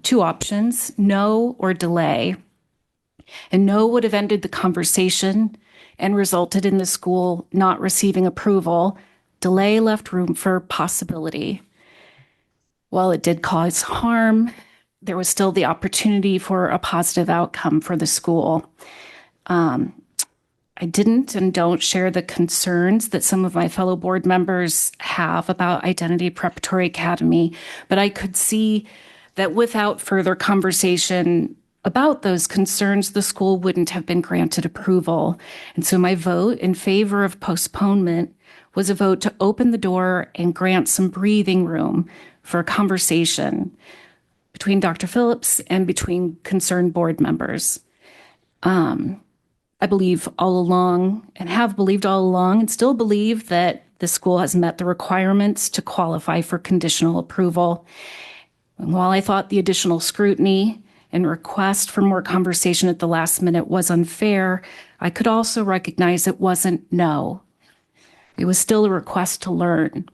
2 options, no or delay. And no would have ended the conversation and resulted in the school not receiving approval. Delay left room for possibility. While it did cause harm, there was still the opportunity for a positive outcome for the school. I didn't and don't share the concerns that some of my fellow board members have about Identity Preparatory Academy, but I could see that without further conversation about those concerns, the school wouldn't have been granted approval. And so my vote in favor of postponement was a vote to open the door and grant some breathing room for a conversation between Dr. Phillips and between concerned board members. I believe all along, and have believed all along, and still believe that the school has met the requirements to qualify for conditional approval. And while I thought the additional scrutiny and request for more conversation at the last minute was unfair, I could also recognize it wasn't no. It was still a request to learn.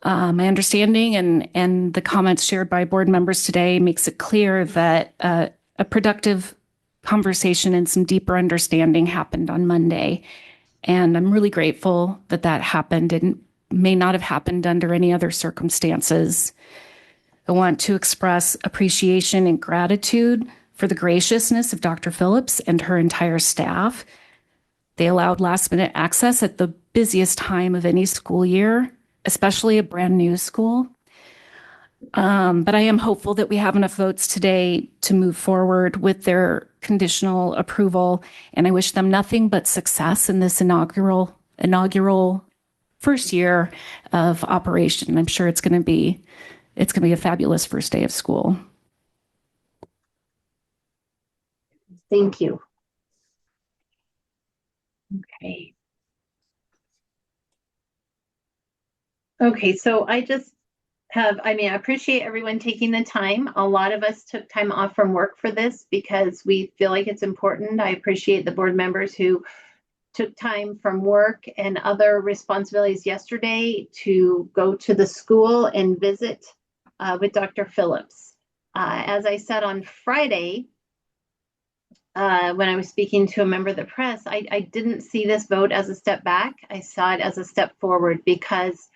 My understanding and the comments shared by board members today makes it clear that a productive conversation and some deeper understanding happened on Monday. And I'm really grateful that that happened, and may not have happened under any other circumstances. I want to express appreciation and gratitude for the graciousness of Dr. Phillips and her entire staff. They allowed last-minute access at the busiest time of any school year, especially a brand new school. But I am hopeful that we have enough votes today to move forward with their conditional approval, and I wish them nothing but success in this inaugural first year of operation. I'm sure it's going to be a fabulous first day of school. Thank you. Okay. Okay, so I appreciate everyone taking the time. A lot of us took time off from work for this because we feel like it's important. I appreciate the board members who took time from work and other responsibilities yesterday to go to the school and visit with Dr. Phillips. As I said on Friday, when I was speaking to a member of the press, I didn't see this vote as a step back. I saw it as a step forward, because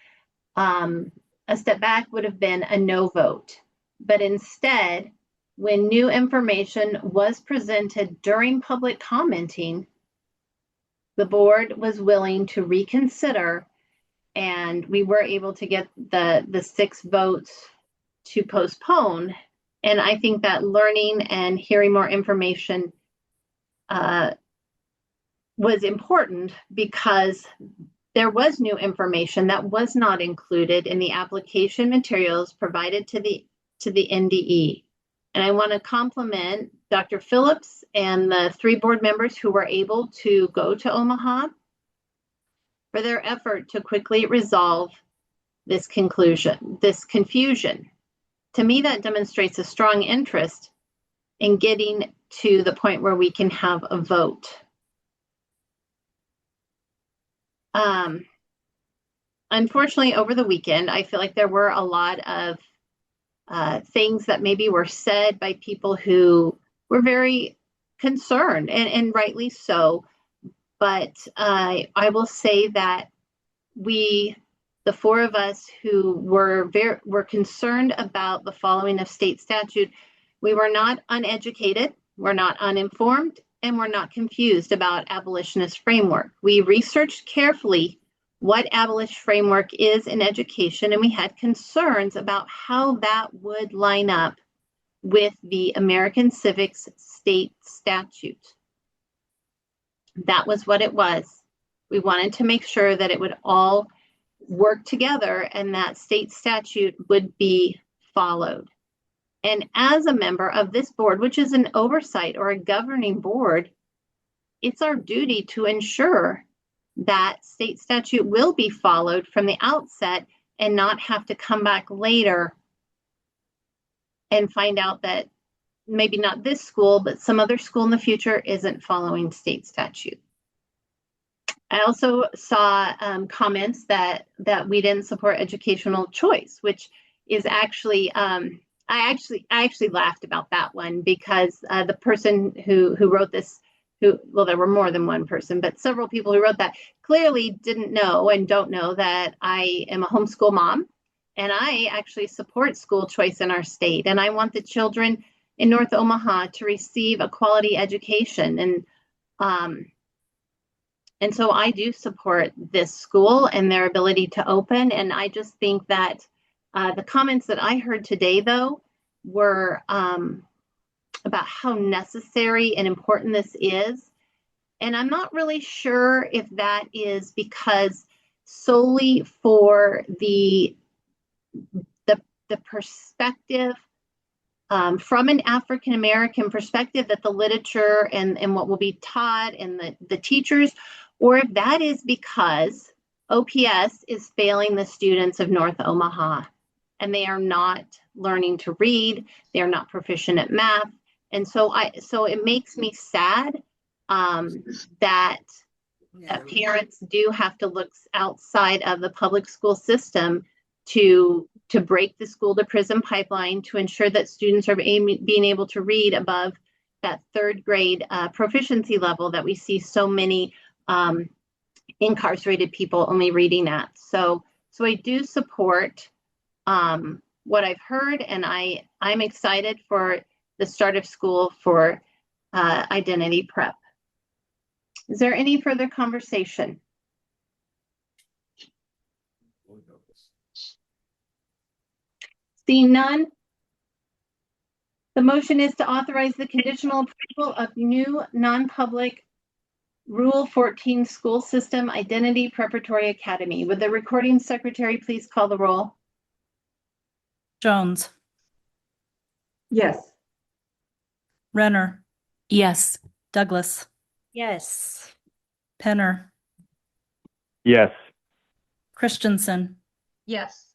a step back would have been a no vote. But instead, when new information was presented during public commenting, the board was willing to reconsider, and we were able to get the 6 votes to postpone. And I think that learning and hearing more information was important, because there was new information that was not included in the application materials provided to the NDE. And I want to compliment Dr. Phillips and the 3 board members who were able to go to Omaha for their effort to quickly resolve this confusion. To me, that demonstrates a strong interest in getting to the point where we can have a vote. Unfortunately, over the weekend, I feel like there were a lot of things that maybe were said by people who were very concerned, and rightly so. But I will say that the 4 of us who were concerned about the following of state statute, we were not uneducated, we're not uninformed, and we're not confused about abolitionist framework. We researched carefully what abolitionist framework is in education, and we had concerns about how that would line up with the American Civics state statute. That was what it was. We wanted to make sure that it would all work together and that state statute would be followed. And as a member of this board, which is an oversight or a governing board, it's our duty to ensure that state statute will be followed from the outset, and not have to come back later and find out that maybe not this school, but some other school in the future isn't following state statute. I also saw comments that we didn't support educational choice, which is actually, I actually laughed about that one, because the person who wrote this, well, there were more than one person, but several people who wrote that clearly didn't know and don't know that I am a homeschool mom, and I actually support school choice in our state, and I want the children in North Omaha to receive a quality education. And so I do support this school and their ability to open. And I just think that the comments that I heard today, though, were about how necessary and important this is. And I'm not really sure if that is because solely for the perspective from an African-American perspective, that the literature and what will be taught and the teachers, or if that is because OPS is failing the students of North Omaha and they are not learning to read, they are not proficient at math. And so it makes me sad that parents do have to look outside of the public school system to break the school to prison pipeline to ensure that students are being able to read above that 3rd grade proficiency level that we see so many incarcerated people only reading at. So I do support what I've heard, and I'm excited for the start of school for identity prep. Is there any further conversation? Seeing none, the motion is to authorize the conditional approval of new non-public Rule 14 School System Identity Preparatory Academy. Would the recording secretary please call the roll? Jones. Yes. Renner. Yes. Douglas. Yes. Penner. Yes. Christensen. Yes.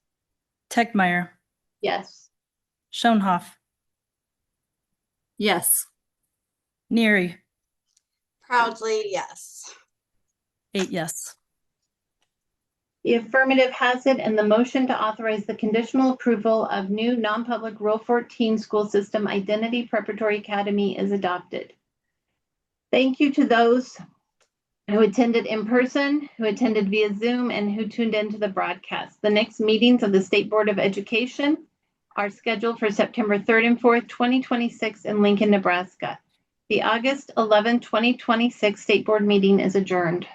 Tegmeyer. Yes. Schoenhoff. Yes. Neary. Proudly, yes. 8 yes. The affirmative has it, and the motion to authorize the conditional approval of new non-public Rule 14 school system identity preparatory academy is adopted. Thank you to those who attended in person, who attended via Zoom, and who tuned into the broadcast. The next meetings of the State Board of Education are scheduled for September 3rd and 4th, 2026 in Lincoln, Nebraska. The August 11, 2026 State Board meeting is adjourned.